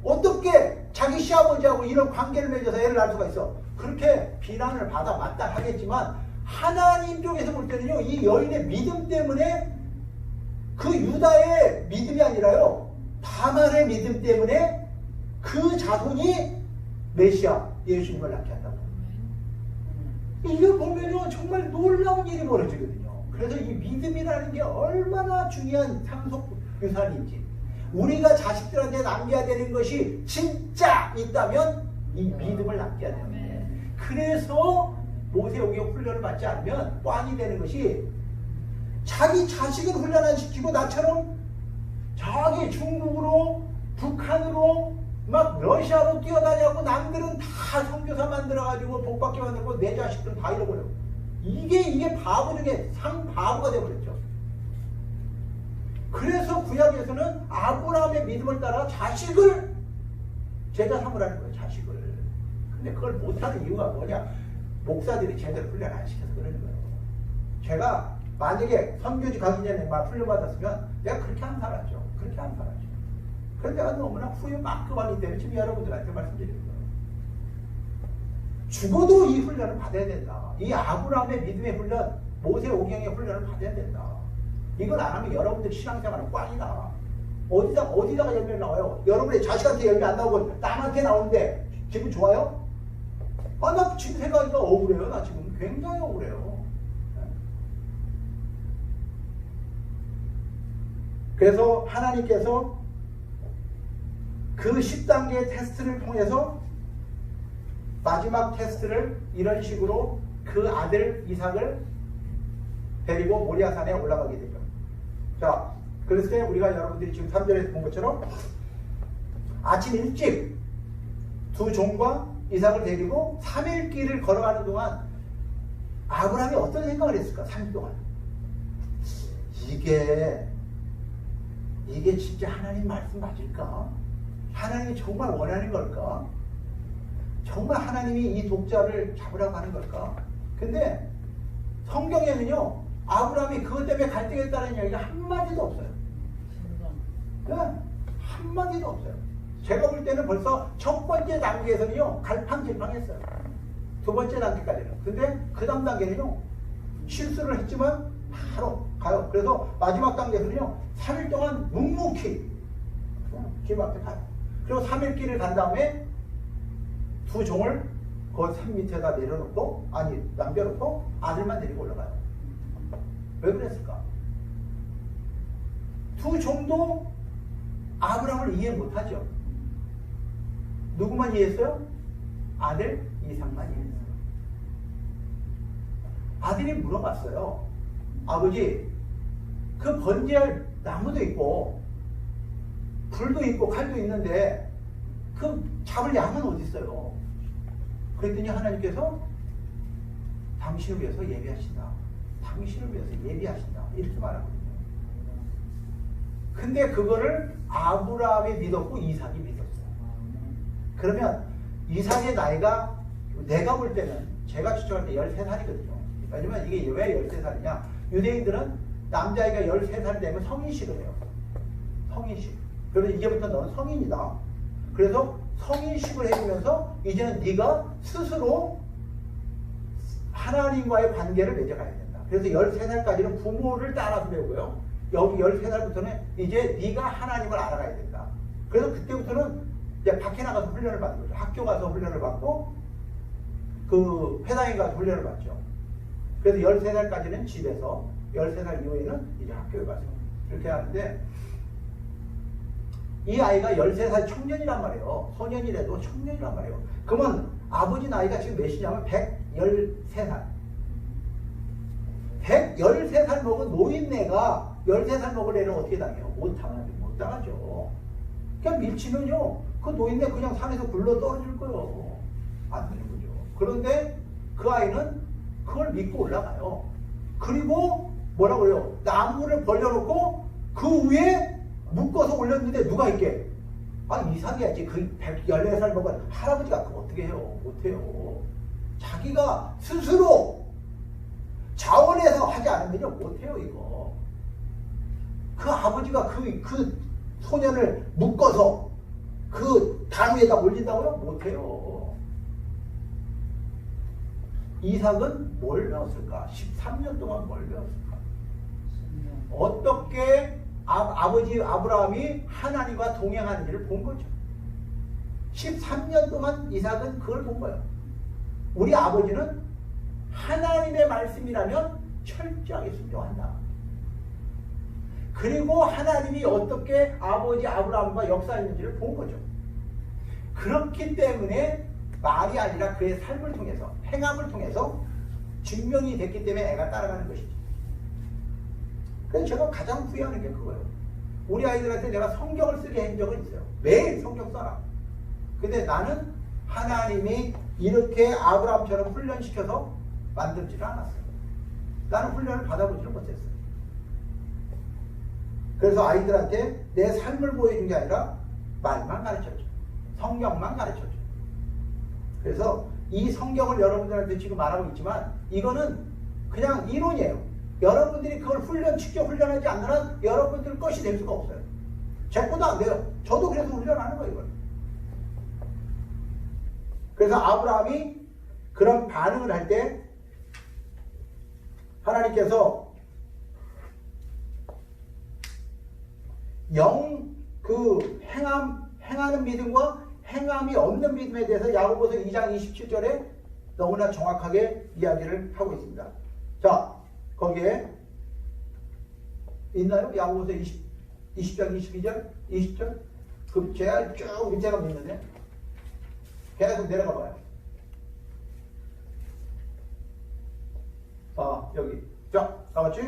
자기 시아버지하고 이런 관계를 맺어서 애를 낳을 수가 있어. 그렇게 비난을 받아 마땅하겠지만 하나님 쪽에서 볼 때는요, 이 여인의 믿음 때문에, 그 유다의 믿음이 아니라요, 다말의 믿음 때문에 그 자손이 메시아 예수님을 낳게 한다고. 이걸 보면요 정말 놀라운 일이 벌어지거든요. 그래서 이 믿음이라는 게 얼마나 중요한 상속 유산인지, 우리가 자식들한테 남겨야 되는 것이 진짜 있다면 이 믿음을 남겨야 돼요. 그래서 모세오경 훈련을 받지 않으면 꽝이 되는 것이, 자기 자식을 훈련 안 시키고 나처럼 저기 중국으로, 북한으로, 막 러시아로 뛰어다니고 남들은 다 선교사 만들어가지고 복받게 만들고 내 자식들은 다 잃어버려. 이게 바보 중에 상바보가 되어버렸죠. 그래서 구약에서는 아브라함의 믿음을 따라 자식을 제자 삼으라는 거예요. 자식을. 근데 그걸 못하는 이유가 뭐냐? 목사들이 제대로 훈련 안 시켜서 그러는 거예요. 제가 만약에 선교지 가기 전에 막 훈련 받았으면 내가 그렇게 안 살았죠. 그렇게 안 살았죠. 그런데 내가 너무나 후회 막급하기 때문에 지금 여러분들한테 말씀드리는 거예요. 죽어도 이 훈련을 받아야 된다. 이 아브라함의 믿음의 훈련, 모세오경의 훈련을 받아야 된다. 이걸 안 하면 여러분들 신앙생활은 꽝이다. 어디다가 열매 나와요? 여러분의 자식한테 열매 안 나오고 남한테 나오는데 기분 좋아요? 나 지금 생각하니까 억울해요. 나 지금 굉장히 억울해요. 그래서 하나님께서 그 10단계의 테스트를 통해서 마지막 테스트를 이런 식으로 그 아들 이삭을 데리고 모리아산에 올라가게 되죠. 자, 그래서 우리가 여러분들이 지금 3절에서 본 것처럼 아침 일찍 두 종과 이삭을 데리고 3일 길을 걸어가는 동안 아브라함이 어떤 생각을 했을까? 3일 동안. 이게 진짜 하나님 말씀 맞을까? 하나님이 정말 원하는 걸까? 정말 하나님이 이 독자를 잡으라고 하는 걸까? 근데 성경에는요, 아브라함이 그것 때문에 갈등했다는 이야기가 한마디도 없어요. 한마디도 없어요. 제가 볼 때는 벌써 첫 번째 단계에서는요, 갈팡질팡했어요. 두 번째 단계까지는. 근데 그 다음 단계는요, 실수를 했지만 바로 가요. 그래서 마지막 단계에서는요, 3일 동안 묵묵히 길 앞에 가요. 그리고 3일 길을 간 다음에 두 종을 그 산 밑에다 내려놓고, 남겨놓고 아들만 데리고 올라가요. 왜 그랬을까? 두 종도 아브라함을 이해 못하죠. 누구만 이해했어요? 아들 이삭만 이해했어요. 아들이 물어봤어요. 아버지, 그 번제할 나무도 있고 불도 있고 칼도 있는데 그 잡을 양은 어디 있어요? 그랬더니 하나님께서 당신을 위해서 예비하신다. 당신을 위해서 예비하신다. 이렇게 말하거든요. 근데 그거를 아브라함이 믿었고 이삭이 믿었어요. 그러면 이삭의 나이가 내가 볼 때는 제가 추측할 때 13살이거든요. 왜냐면 이게 왜 13살이냐? 유대인들은 남자아이가 13살 되면 성인식을 해요. 성인식. 그러면 이제부터 너는 성인이다. 그래서 성인식을 해주면서 이제는 네가 스스로 하나님과의 관계를 맺어가야 된다. 그래서 13살까지는 부모를 따라서 배우고요. 여기 13살부터는 이제 네가 하나님을 알아가야 된다. 그래서 그때부터는 이제 밖에 나가서 훈련을 받는 거죠. 학교 가서 훈련을 받고 그 회당에 가서 훈련을 받죠. 그래서 13살까지는 집에서 13살 이후에는 이제 학교에 가서 이렇게 하는데 이 아이가 13살 청년이란 말이에요. 소년이라도 청년이란 말이에요. 그러면 아버지 나이가 지금 몇이냐면 113살. 113살 먹은 노인네가 13살 먹을 애는 어떻게 당해요? 못 당하죠. 그냥 밀치면요. 그 노인네 그냥 산에서 굴러 떨어질 거예요. 안 되는 거죠. 그런데 그 아이는 그걸 믿고 올라가요. 그리고 뭐라 그래요? 나무를 벌려놓고 그 위에 묶어서 올렸는데 누가 있게? 아, 이삭이야지. 그 14살 먹은 할아버지가 그거 어떻게 해요? 못해요. 자기가 스스로 자원해서 하지 않으면요. 못해요, 이거. 그 아버지가 그 소년을 묶어서 그 단 위에다 올린다고요? 못해요. 이삭은 뭘 배웠을까? 13년 동안 뭘 배웠을까? 어떻게 아버지 아브라함이 하나님과 동행하는지를 본 거죠. 13년 동안 이삭은 그걸 본 거예요. 우리 아버지는 하나님의 말씀이라면 철저하게 순종한다. 그리고 하나님이 어떻게 아버지 아브라함과 역사했는지를 본 거죠. 그렇기 때문에 말이 아니라 그의 삶을 통해서 행함을 통해서 증명이 됐기 때문에 애가 따라가는 것이죠. 그래서 제가 가장 후회하는 게 그거예요. 우리 아이들한테 내가 성경을 쓰게 한 적은 있어요. 매일 성경 써라. 근데 나는 하나님이 이렇게 아브라함처럼 훈련시켜서 만들지를 않았어요. 나는 훈련을 받아보지를 못했어요. 그래서 아이들한테 내 삶을 보여준 게 아니라 말만 가르쳤죠. 성경만 가르쳤죠. 그래서 이 성경을 여러분들한테 지금 말하고 있지만 이거는 그냥 이론이에요. 여러분들이 그걸 직접 훈련하지 않는 한 여러분들 것이 될 수가 없어요. 제 것도 안 돼요. 저도 그래서 훈련하는 거예요, 이걸. 그래서 아브라함이 그런 반응을 할 때 하나님께서 행하는 믿음과 행함이 없는 믿음에 대해서 야고보서 2장 27절에 너무나 정확하게 이야기를 하고 있습니다. 자, 거기에 있나요? 야고보서 20장 22절? 20절? 그 제가 쭉 밑에가 있는데 계속 내려가 봐요. 여기. 자, 나왔지?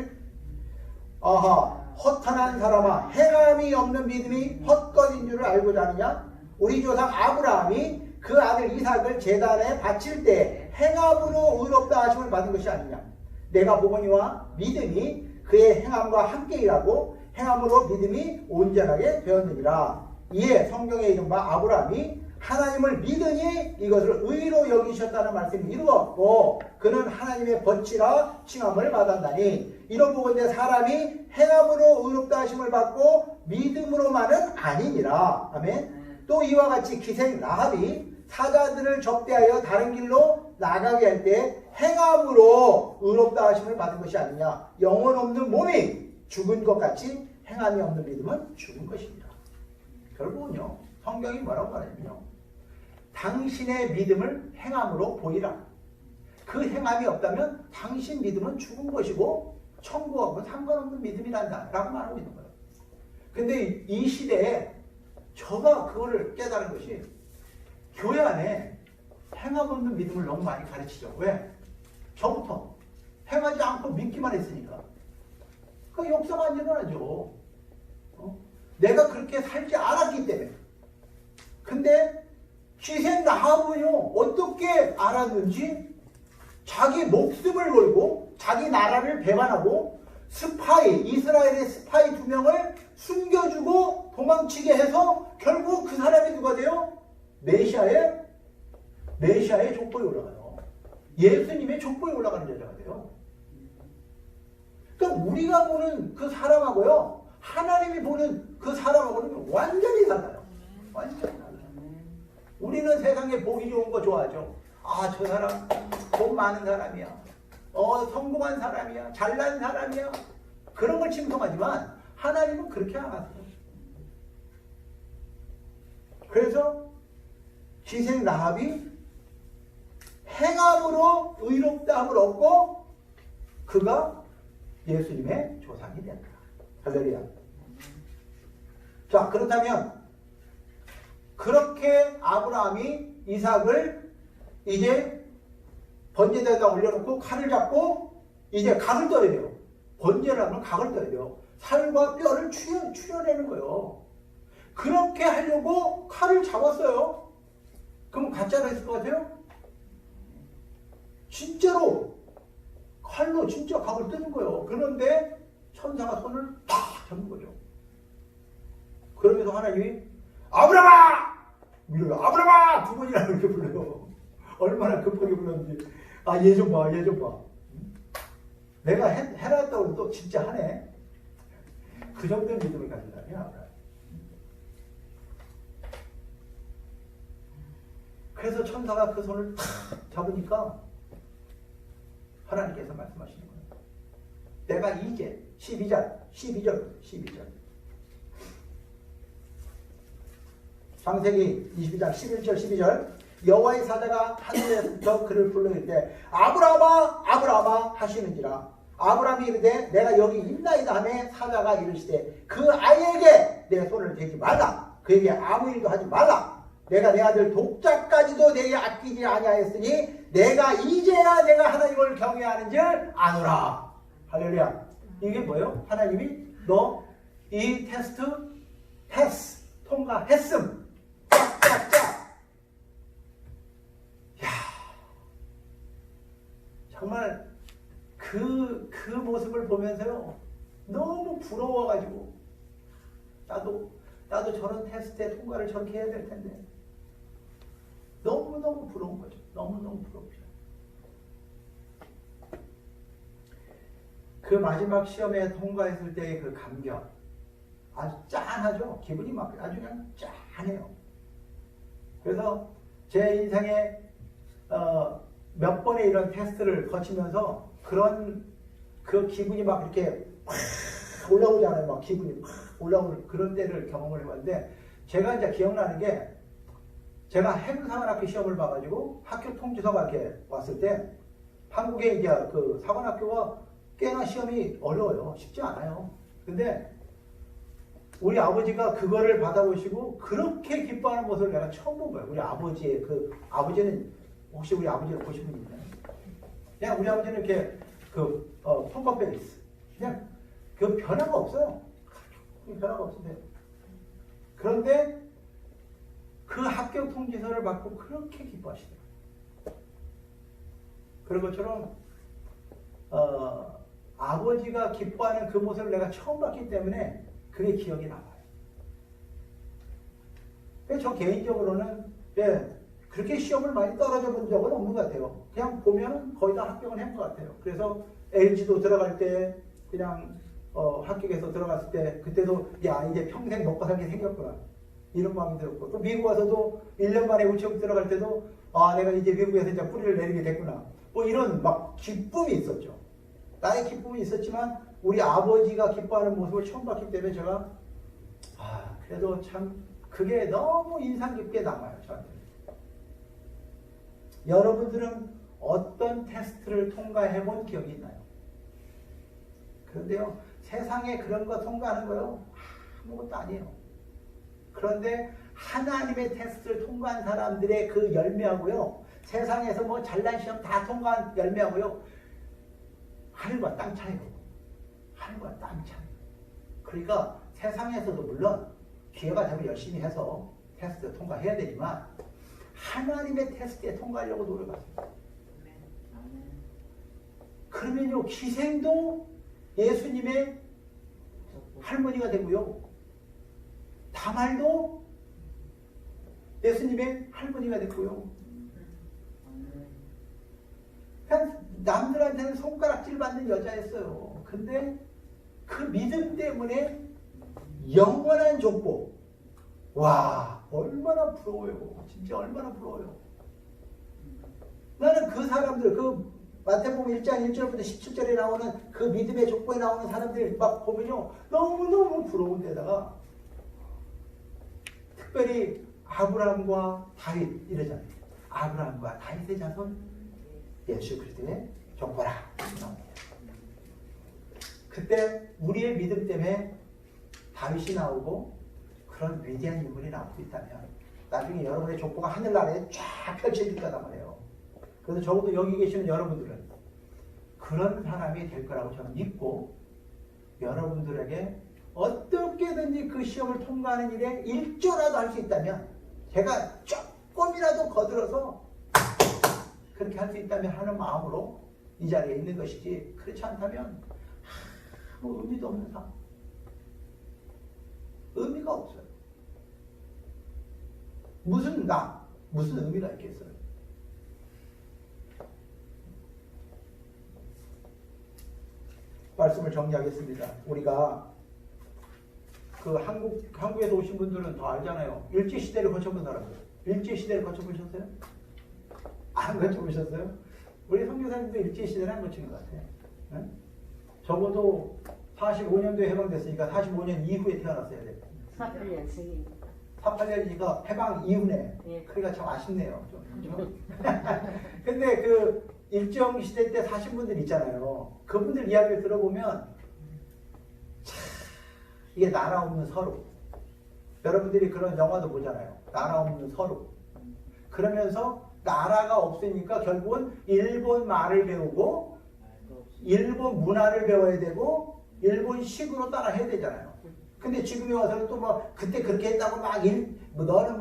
아하, 허탄한 사람아, 행함이 없는 믿음이 헛것인 줄을 알고자 하느냐? 우리 조상 아브라함이 그 아들 이삭을 제단에 바칠 때 행함으로 의롭다 하심을 받은 것이 아니냐? 내가 보거니와 믿음이 그의 행함과 함께 일하고 행함으로 믿음이 온전하게 되었느니라. 이에 성경에 이른바 아브라함이 하나님을 믿으니 이것을 의로 여기셨다는 말씀이 이루었고 그는 하나님의 벗치라 칭함을 받았나니 이런 보건대 사람이 행함으로 의롭다 하심을 받고 믿음으로만은 아니니라. 아멘. 또 이와 같이 기생 라합이 사자들을 접대하여 다른 길로 나가게 할 때 행함으로 의롭다 하심을 받은 것이 아니냐. 영혼 없는 몸이 죽은 것 같이 행함이 없는 믿음은 죽은 것입니다. 결국은요, 성경이 뭐라고 말하냐면요, 당신의 믿음을 행함으로 보이라. 그 행함이 없다면 당신 믿음은 죽은 것이고 천국하고 상관없는 믿음이란다 라고 말하고 있는 거예요. 근데 이 시대에 저가 그거를 깨달은 것이 교회 안에 행함 없는 믿음을 너무 많이 가르치죠. 왜? 저부터 행하지 않고 믿기만 했으니까. 그 역사가 안 일어나죠. 내가 그렇게 살지 않았기 때문에. 근데 기생 라합은요, 어떻게 알았는지 자기 목숨을 걸고 자기 나라를 배반하고 스파이, 이스라엘의 스파이 2명을 숨겨주고 도망치게 해서 결국 그 사람이 누가 돼요? 메시아의 족보에 올라가요. 예수님의 족보에 올라가는 여자가 돼요. 그러니까 우리가 보는 그 사람하고요, 하나님이 보는 그 사람하고는 완전히 달라요. 완전히 달라요. 우리는 세상에 보기 좋은 거 좋아하죠. 아, 저 사람 돈 많은 사람이야. 성공한 사람이야. 잘난 사람이야. 그런 걸 칭송하지만 하나님은 그렇게 안 하세요. 그래서 기생 라합이 행함으로 의롭다함을 얻고 그가 예수님의 조상이 된다. 할렐루야. 자, 그렇다면 그렇게 아브라함이 이삭을 이제 번제대에다 올려놓고 칼을 잡고 이제 각을 떠야 돼요. 번제를 하면 각을 떠야 돼요. 살과 뼈를 추려내는 거예요. 그렇게 하려고 칼을 잡았어요. 그럼 가짜로 했을 것 같아요? 진짜로 칼로 진짜 각을 뜨는 거예요. 그런데 천사가 손을 탁 잡는 거죠. 그러면서 하나님이 아브라함아! 밀어요. 아브라함아! 2번이나 이렇게 불러요. 얼마나 급하게 불렀는지. 아, 얘 좀 봐, 얘 좀 봐. 내가 해놨다고 해도 또 진짜 하네. 그 정도의 믿음을 가진 사람이야, 아브라함. 그래서 천사가 그 손을 탁 잡으니까 하나님께서 말씀하시는 거예요. 내가 이제 12절 창세기 22장 11절 12절 여호와의 사자가 하늘에서 그를 불러일 때 아브라함아 아브라함아 하시는지라 아브라함이 이르되 내가 여기 있나이다 하매 사자가 이르시되 그 아이에게 내 손을 대지 말라 그에게 아무 일도 하지 말라 내가 내 아들 독자까지도 내게 아끼지 아니하였으니 내가 이제야 내가 하나님을 경외하는 줄 아노라. 할렐루야. 이게 뭐예요? 하나님이 너 이 테스트 통과했음. 짝짝짝. 야, 정말 그 모습을 보면서요 너무 부러워가지고 나도 저런 테스트에 통과를 저렇게 해야 될 텐데 너무너무 부러운 거죠. 너무너무 부럽죠. 그 마지막 시험에 통과했을 때의 그 감격 아주 짠하죠. 기분이 막 아주 그냥 짠해요. 그래서 제 인생에 몇 번의 이런 테스트를 거치면서 그런 그 기분이 막 이렇게 확 올라오잖아요. 막 기분이 확 올라오는 그런 때를 경험을 해봤는데 제가 이제 기억나는 게 제가 행사관학교 시험을 봐가지고 학교 통지서가 이렇게 왔을 때 한국에 이제 그 사관학교가 꽤나 시험이 어려워요. 쉽지 않아요. 근데 우리 아버지가 그거를 받아보시고 그렇게 기뻐하는 모습을 내가 처음 본 거예요. 우리 아버지의 아버지는 혹시 우리 아버지를 보신 분 있나요? 그냥 우리 아버지는 이렇게 펑커 페이스 그냥 그 변화가 없어요. 변화가 없는데 그런데 그 합격 통지서를 받고 그렇게 기뻐하시더라고요. 그런 것처럼 아버지가 기뻐하는 그 모습을 내가 처음 봤기 때문에 그게 기억이 남아요. 저 개인적으로는 그렇게 시험을 많이 떨어져 본 적은 없는 것 같아요. 그냥 보면은 거의 다 합격은 한 것 같아요. 그래서 LG도 들어갈 때 그냥 합격해서 들어갔을 때 그때도 야 이제 평생 먹고 살게 생겼구나 이런 마음이 들었고 또 미국 와서도 1년 만에 우체국 들어갈 때도 아 내가 이제 미국에서 이제 뿌리를 내리게 됐구나 뭐 이런 막 기쁨이 있었죠. 나의 기쁨이 있었지만 우리 아버지가 기뻐하는 모습을 처음 봤기 때문에 제가 그래도 참 그게 너무 인상 깊게 남아요. 저한테. 여러분들은 어떤 테스트를 통과해 본 기억이 있나요? 그런데요 세상에 그런 거 통과하는 거요 아무것도 아니에요. 그런데 하나님의 테스트를 통과한 사람들의 그 열매하고요, 세상에서 뭐 잘난 시험 다 통과한 열매하고요, 하늘과 땅 차이고, 하늘과 땅 차이. 그러니까 세상에서도 물론 기회가 되면 열심히 해서 테스트 통과해야 되지만 하나님의 테스트에 통과하려고 노력하세요. 그러면요, 기생도 예수님의 할머니가 되고요, 다말도 예수님의 할머니가 됐고요. 그냥 남들한테는 손가락질 받는 여자였어요. 근데 그 믿음 때문에 영원한 족보. 와, 얼마나 부러워요. 진짜 얼마나 부러워요. 나는 그 사람들, 그 마태복음 1장 1절부터 17절에 나오는 그 믿음의 족보에 나오는 사람들 막 보면요, 너무너무 부러운 데다가 특별히 아브라함과 다윗 이러잖아요. 아브라함과 다윗의 자손 예수 그리스도의 족보라 나옵니다. 그때 우리의 믿음 때문에 다윗이 나오고 그런 위대한 인물이 나올 수 있다면 나중에 여러분의 족보가 하늘나라에 쫙 펼쳐질 거란 말이에요. 그래서 적어도 여기 계시는 여러분들은 그런 사람이 될 거라고 저는 믿고, 여러분들에게 어떻게든지 그 시험을 통과하는 일에 일조라도 할 수 있다면, 제가 조금이라도 거들어서 그렇게 할 수 있다면 하는 마음으로 이 자리에 있는 것이지, 그렇지 않다면 아무 의미도 없는 삶. 의미가 없어요. 무슨 의미가 있겠어요? 말씀을 정리하겠습니다. 우리가 그 한국에서 오신 분들은 더 알잖아요. 일제시대를 거쳐본 사람들. 일제시대를 거쳐보셨어요? 안 거쳐보셨어요? 우리 선교사님도 일제시대를 안 거치는 것 같아요. 네? 적어도 45년도에 해방됐으니까 45년 이후에 태어났어야 돼요.
48년생입니다.
48년이니까 해방 이후네.
예.
그러니까 참 아쉽네요. 좀. 근데 그 일정 시대 때 사신 분들 있잖아요. 그분들 이야기를 들어보면 참 이게 나라 없는 서로. 여러분들이 그런 영화도 보잖아요. 나라 없는 서로. 그러면서 나라가 없으니까 결국은 일본 말을 배우고 일본 문화를 배워야 되고 일본식으로 따라 해야 되잖아요. 근데 지금에 와서는 또 뭐 그때 그렇게 했다고 막 너는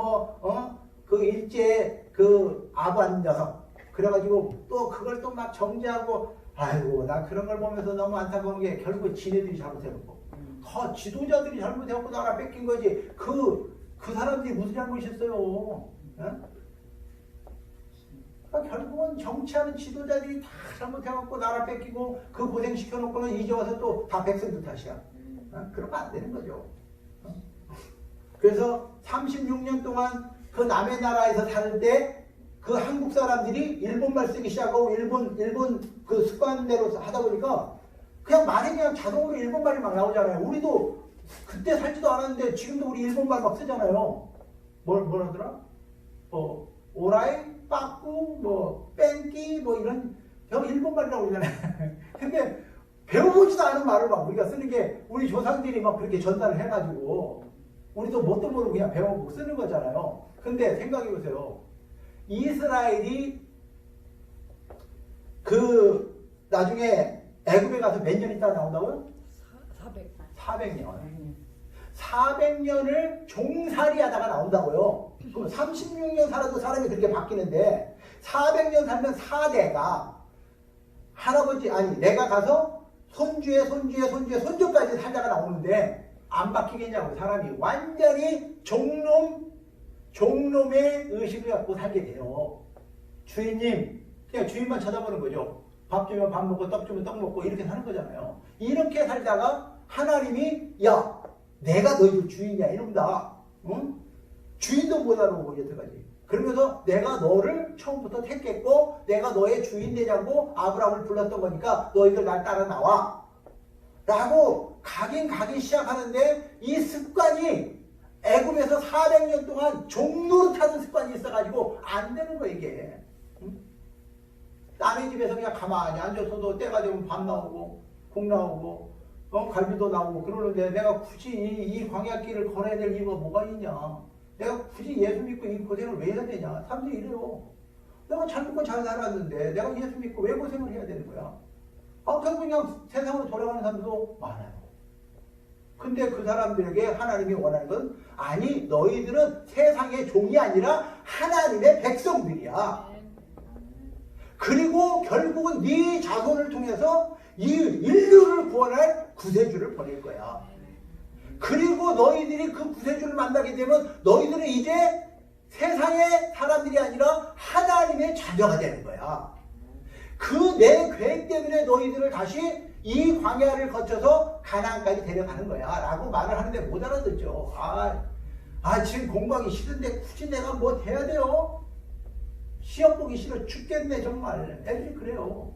그 일제 그 아부한 녀석 그래가지고 또 그걸 또 막 정죄하고, 아이고 나 그런 걸 보면서 너무 안타까운 게 결국 지네들이 잘못해놓고 더 지도자들이 잘못해갖고 나라 뺏긴 거지. 그 사람들이 무슨 잘못이었어요? 그러니까 결국은 정치하는 지도자들이 다 잘못해갖고 나라 뺏기고 그 고생시켜놓고는 이제 와서 또 다 백성들 탓이야. 그러면 안 되는 거죠. 그래서 36년 동안 그 남의 나라에서 살 때 그 한국 사람들이 일본말 쓰기 시작하고 일본 그 습관대로 하다 보니까 그냥 말이 그냥 자동으로 일본말이 막 나오잖아요. 우리도 그때 살지도 않았는데 지금도 우리 일본말 막 쓰잖아요. 뭐라더라? 오라이, 빠꾸, 뺑끼 이런 일본말이 나오잖아요. 근데 배워보지도 않은 말을 막 우리가 쓰는 게 우리 조상들이 막 그렇게 전달을 해가지고 우리도 뭣도 모르고 그냥 배워보고 쓰는 거잖아요. 근데 생각해보세요. 이스라엘이 그 나중에 애굽에 가서 몇 년 있다가 나온다고요? 400년. 400년을 종살이 하다가 나온다고요. 그럼 36년 살아도 사람이 그렇게 바뀌는데 400년 살면 4대가 내가 가서 손주의 손주까지 살다가 나오는데 안 바뀌겠냐고. 사람이 완전히 종놈의 의식을 갖고 살게 돼요. 주인님, 그냥 주인만 쳐다보는 거죠. 밥 주면 밥 먹고 떡 주면 떡 먹고 이렇게 사는 거잖아요. 이렇게 살다가 하나님이 야, 내가 너희들 주인이야 이놈다. 응? 주인도 못 알아보고 여태까지. 그러면서 내가 너를 처음부터 택했고 내가 너의 주인 되자고 아브라함을 불렀던 거니까 너희들 날 따라 나와 라고 가긴 시작하는데, 이 습관이 애굽에서 400년 동안 종노릇하는 습관이 있어가지고 안 되는 거예요 이게. 응? 남의 집에서 그냥 가만히 앉아서도 때가 되면 밥 나오고 국 나오고 갈비도 나오고 그러는데 내가 굳이 이 광야길을 걸어야 될 이유가 뭐가 있냐. 내가 굳이 예수 믿고 이 고생을 왜 해야 되냐? 사람들이 이래요. 내가 잘 먹고 잘 살았는데 내가 예수 믿고 왜 고생을 해야 되는 거야? 결국 그냥 세상으로 돌아가는 사람도 많아요. 근데 그 사람들에게 하나님이 원하는 건 아니 너희들은 세상의 종이 아니라 하나님의 백성들이야. 그리고 결국은 네 자손을 통해서 이 인류를 구원할 구세주를 보낼 거야. 그리고 너희들이 그 구세주를 만나게 되면 너희들은 이제 세상의 사람들이 아니라 하나님의 자녀가 되는 거야. 그 내 계획 때문에 너희들을 다시 이 광야를 거쳐서 가나안까지 데려가는 거야 라고 말을 하는데 못 알아듣죠. 지금 공부하기 싫은데 굳이 내가 뭐 해야 돼요? 시험 보기 싫어 죽겠네 정말. 애들이 그래요.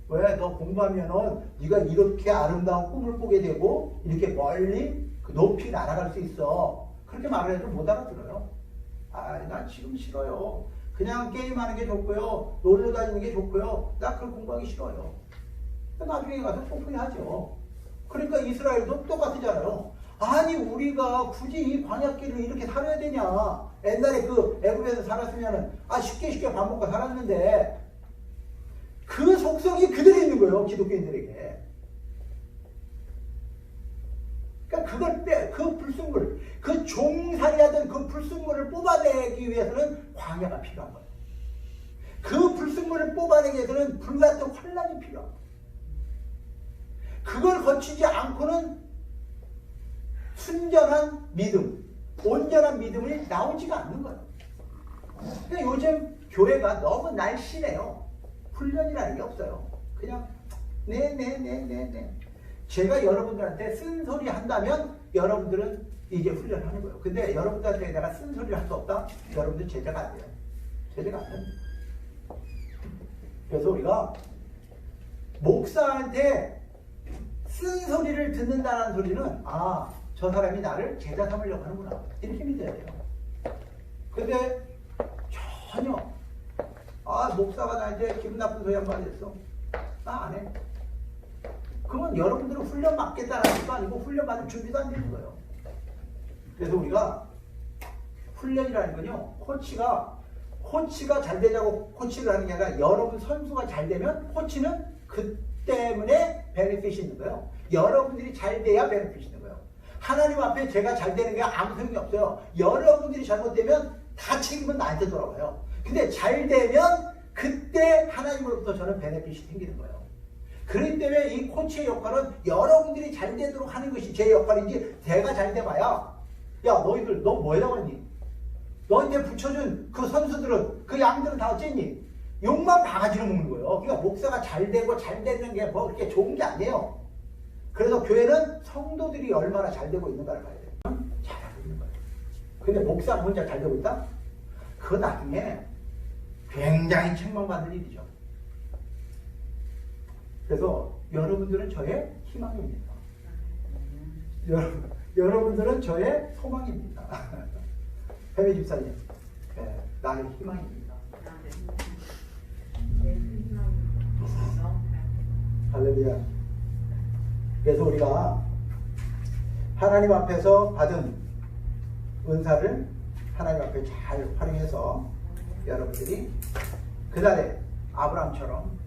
왜? 너 공부하면은 네가 이렇게 아름다운 꿈을 꾸게 되고 이렇게 멀리 높이 날아갈 수 있어. 그렇게 말을 해도 못 알아들어요. 난 지금 싫어요. 그냥 게임하는 게 좋고요. 놀러 다니는 게 좋고요. 나 그걸 공부하기 싫어요. 나중에 가서 후회하죠. 그러니까 이스라엘도 똑같잖아요. 아니 우리가 굳이 이 광야길을 이렇게 살아야 되냐. 옛날에 그 애굽에서 살았으면은 쉽게 밥 먹고 살았는데 그 속성이 그대로 있는 거예요. 기독교인들에게. 그러니까 그 불순물, 그 종살이하던 그 불순물을 뽑아내기 위해서는 광야가 필요한 거예요. 그 불순물을 뽑아내기 위해서는 불같은 환란이 필요한 거예요. 그걸 거치지 않고는 순전한 믿음, 온전한 믿음이 나오지가 않는 거예요. 근데 요즘 교회가 너무 날씬해요. 훈련이라는 게 없어요. 그냥 네. 제가 여러분들한테 쓴소리 한다면 여러분들은 이제 훈련하는 거예요. 근데 여러분들한테 내가 쓴소리를 할 수 없다? 여러분들 제자가 안 돼요. 제자가 안 됩니다. 그래서 우리가 목사한테 쓴소리를 듣는다는 소리는 저 사람이 나를 제자 삼으려고 하는구나 이렇게 믿어야 돼요. 근데 전혀 목사가 나한테 기분 나쁜 소리 한 번 했어. 나 안 해. 그러면 여러분들은 훈련 받겠다는 것도 아니고 훈련 받을 준비도 안 되는 거예요. 그래서 우리가 훈련이라는 건요, 코치가 잘 되자고 코치를 하는 게 아니라 여러분 선수가 잘 되면 코치는 그 때문에 베네핏이 있는 거예요. 여러분들이 잘 돼야 베네핏이 있는 거예요. 하나님 앞에 제가 잘 되는 게 아무 소용이 없어요. 여러분들이 잘못되면 다 책임은 나한테 돌아와요. 근데 잘 되면 그때 하나님으로부터 저는 베네핏이 생기는 거예요. 그렇기 때문에 이 코치의 역할은 여러분들이 잘 되도록 하는 것이 제 역할이지 제가 잘 돼봐야 너희들 너 뭐라고 했니? 너희한테 붙여준 그 선수들은 그 양들은 다 어쨌니? 욕만 바가지로 먹는 거예요. 그러니까 목사가 잘 되고 잘 되는 게 뭐 그렇게 좋은 게 아니에요. 그래서 교회는 성도들이 얼마나 잘 되고 있는가를 봐야 돼요. 잘하고 있는 거예요. 근데 목사가 혼자 잘 되고 있다? 그거 나중에 굉장히 책망받을 일이죠. 그래서 여러분들은 저의 희망입니다. 여러분들은 저의 소망입니다. 해외 집사님, 나의 희망입니다. 할렐루야. 그래서 우리가 하나님 앞에서 받은 은사를 하나님 앞에 잘 활용해서 여러분들이 그날에 아브라함처럼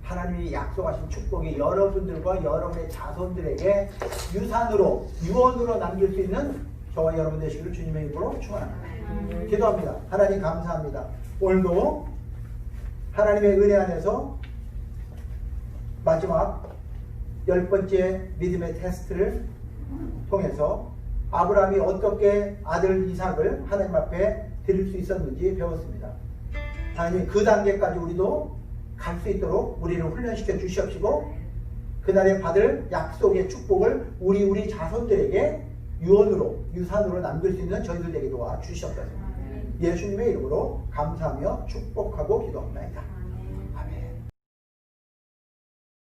하나님이 약속하신 축복이 여러분들과 여러분의 자손들에게 유언으로 남길 수 있는 저와 여러분 되시기를 주님의 이름으로 축원합니다. 기도합니다. 하나님 감사합니다. 오늘도 하나님의 은혜 안에서 마지막 10번째 믿음의 테스트를 통해서 아브라함이 어떻게 아들 이삭을 하나님 앞에 드릴 수 있었는지 배웠습니다. 하나님 그 단계까지 우리도 갈 수 있도록 우리를 훈련시켜 주시옵시고 그날에 받을 약속의 축복을 우리 자손들에게 유산으로 남길 수 있는 저희들에게 도와 주시옵소서. 예수님의 이름으로 감사하며 축복하고 기도합니다.